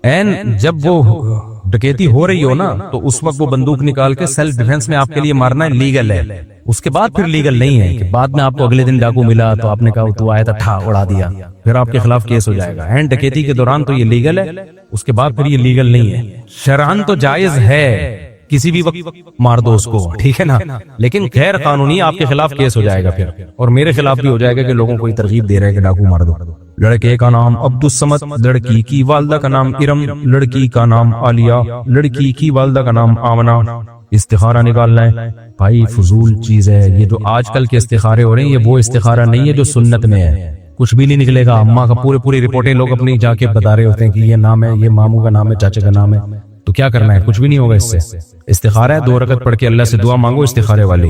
[SPEAKER 2] این جب وہ ڈکیتی ہو رہی ہو نا تو اس وقت وہ بندوق نکال کے سیلف ڈیفنس میں آپ کے لیے مارنا لیگل ہے. اس کے بعد پھر لیگل نہیں ہے کہ بعد میں آپ کو اگلے دن ڈاکو ملا تو آپ نے کہا تو آیا تھا ٹھا اڑا دیا، پھر آپ کے خلاف کیس ہو جائے گا. اینڈ ڈکیتی کے دوران تو یہ لیگل ہے، اس کے بعد پھر یہ لیگل نہیں ہے. شرعاً تو جائز ہے، کسی بھی وقت مار دو اس کو، ٹھیک ہے نا، لیکن غیر قانونی آپ کے خلاف کیس ہو جائے گا پھر، اور میرے خلاف بھی ہو جائے گا کہ لوگوں کو یہ ترغیب دے رہے ہیں کہ ڈاکو مار دو. لڑکے کا نام عبدالصمد، لڑکی کی والدہ کا نام ارم، لڑکی کا نام عالیہ، لڑکی کی والدہ کا نام آمنہ. استخارہ نکالنا ہے بھائی، فضول چیز ہے یہ. جو آج کل کے استخارے ہو رہے ہیں یہ وہ استخارہ نہیں ہے جو سنت میں ہے. کچھ بھی نہیں نکلے گا. اماں کا پوری رپورٹیں لوگ اپنی جا کے بتا رہے ہوتے ہیں کہ یہ نام ہے، یہ ماموں کا نام ہے، چاچے کا نام ہے. تو کیا کرنا ہے؟ کچھ بھی نہیں ہوگا اس سے. استخارہ ہے، 2 رکعت پڑھ کے اللہ سے دعا مانگو استخارے والی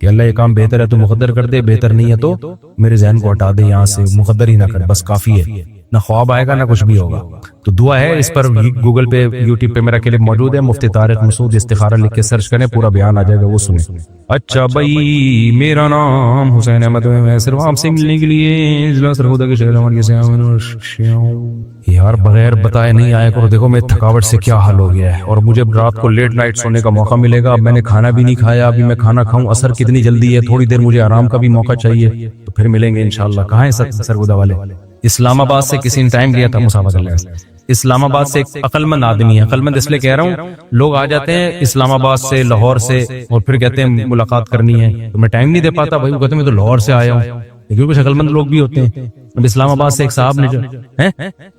[SPEAKER 2] کہ اللہ یہ کام بہتر ہے تو مقدر کر دے، بہتر نہیں ہے تو میرے ذہن کو ہٹا دے یہاں سے، مقدر ہی نہ کر، بس کافی ہے. نہ خواب آئے گا نہ کچھ بھی ہوگا. تو دعا ہے اس پر گوگل پہ یوٹیوب پہ میرا کلپ موجود ہے, مفتی طارق مسعود استخارہ لکھ کے سرچ کریں, پورا بیان آ جائے گا, وہ سنیں. اچھا بھائی, میرا نام حسین احمد ہے, میں صرف آپ سے ملنے کے لیے ضلع سرگودا کے شہر ہمارے سے یار بغیر بتائے نہیں آیا کرو. دیکھو میں تھکاوٹ سے کیا حال ہو گیا ہے, اور مجھے رات کو لیٹ نائٹ سونے کا موقع ملے گا. اب میں نے کھانا بھی نہیں کھایا, ابھی میں کھانا کھاؤں, اثر کتنی جلدی ہے, تھوڑی دیر مجھے آرام کا بھی موقع چاہیے, تو پھر ملیں گے انشاءاللہ. کہاں ہیں سرگودا والے؟ اسلام آباد سے کسی نے ٹائم دیا تھا مسافہ کرنے کا. اسلام آباد سے ایک عقل مند آدمی ہے, عقل مند اس لیے کہہ رہا ہوں, لوگ آ جاتے ہیں اسلام آباد سے, لاہور سے, اور پھر کہتے ہیں ملاقات کرنی ہے, تو میں ٹائم نہیں دے پاتا بھائی. وہ کہتے ہیں میں تو لاہور سے آیا ہوں, لیکن کچھ عقل مند لوگ بھی ہوتے ہیں. اب اسلام آباد سے ایک صاحب نے جو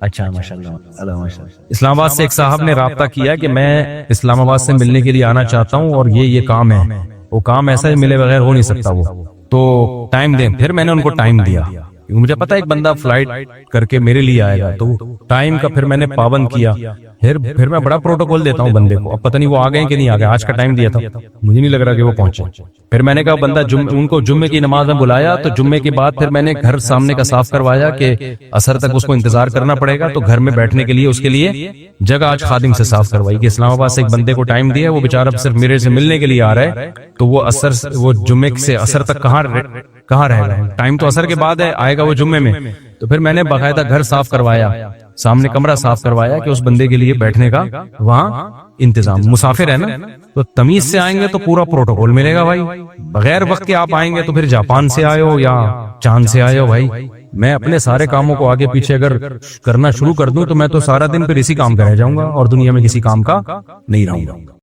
[SPEAKER 2] اچھا ماشاءاللہ اسلام آباد سے ایک صاحب نے رابطہ کیا کہ میں اسلام آباد سے ملنے کے لیے آنا چاہتا ہوں, اور یہ کام ہے. وہ کام ایسا ملے بغیر ہو نہیں سکتا, وہ تو ٹائم دیں. پھر میں نے ان کو ٹائم دیا, مجھے پتا ایک بندہ فلائٹ کر کے میرے لیے آئے گا, تو ٹائم کا پھر میں نے پابند کیا. پھر میں بڑا پروٹوکول دیتا ہوں بندے کو. اب پتہ نہیں وہ آ گئے کہ نہیں آ گئے, آج کا ٹائم دیا تھا, مجھے نہیں لگ رہا کہ وہ پہنچے. پھر میں نے کہا بندہ ان کو جمعے کی نماز میں بلایا, تو جمعے کے بعد پھر میں نے گھر سامنے کا صاف کروایا کہ عصر تک اس کو انتظار کرنا پڑے گا, تو گھر میں بیٹھنے کے لیے اس کے لیے جگہ آج خادم سے صاف کروائی کہ اسلام آباد سے ایک بندے کو ٹائم دیا, وہ بیچارہ صرف میرے سے ملنے کے لیے آ رہا ہے, تو وہ جمعے سے عصر تک کہاں رہے گا. ٹائم تو عصر کے بعد ہے, آئے گا وہ جمعے میں. تو پھر میں نے باقاعدہ گھر صاف کروایا, سامنے کمرہ صاف کروایا کہ اس بندے کے لیے بیٹھنے کا وہاں انتظام. مسافر ہے نا, تو تمیز سے آئیں گے تو پورا پروٹوکول ملے گا بھائی. بغیر وقت کے آپ آئیں گے تو پھر جاپان سے آئے ہو یا چاند سے آئے ہو بھائی. میں اپنے سارے کاموں کو آگے پیچھے اگر کرنا شروع کر دوں تو میں تو سارا دن پھر اسی کام کا رہ جاؤں گا, اور دنیا میں کسی کام کا نہیں رہوں گا.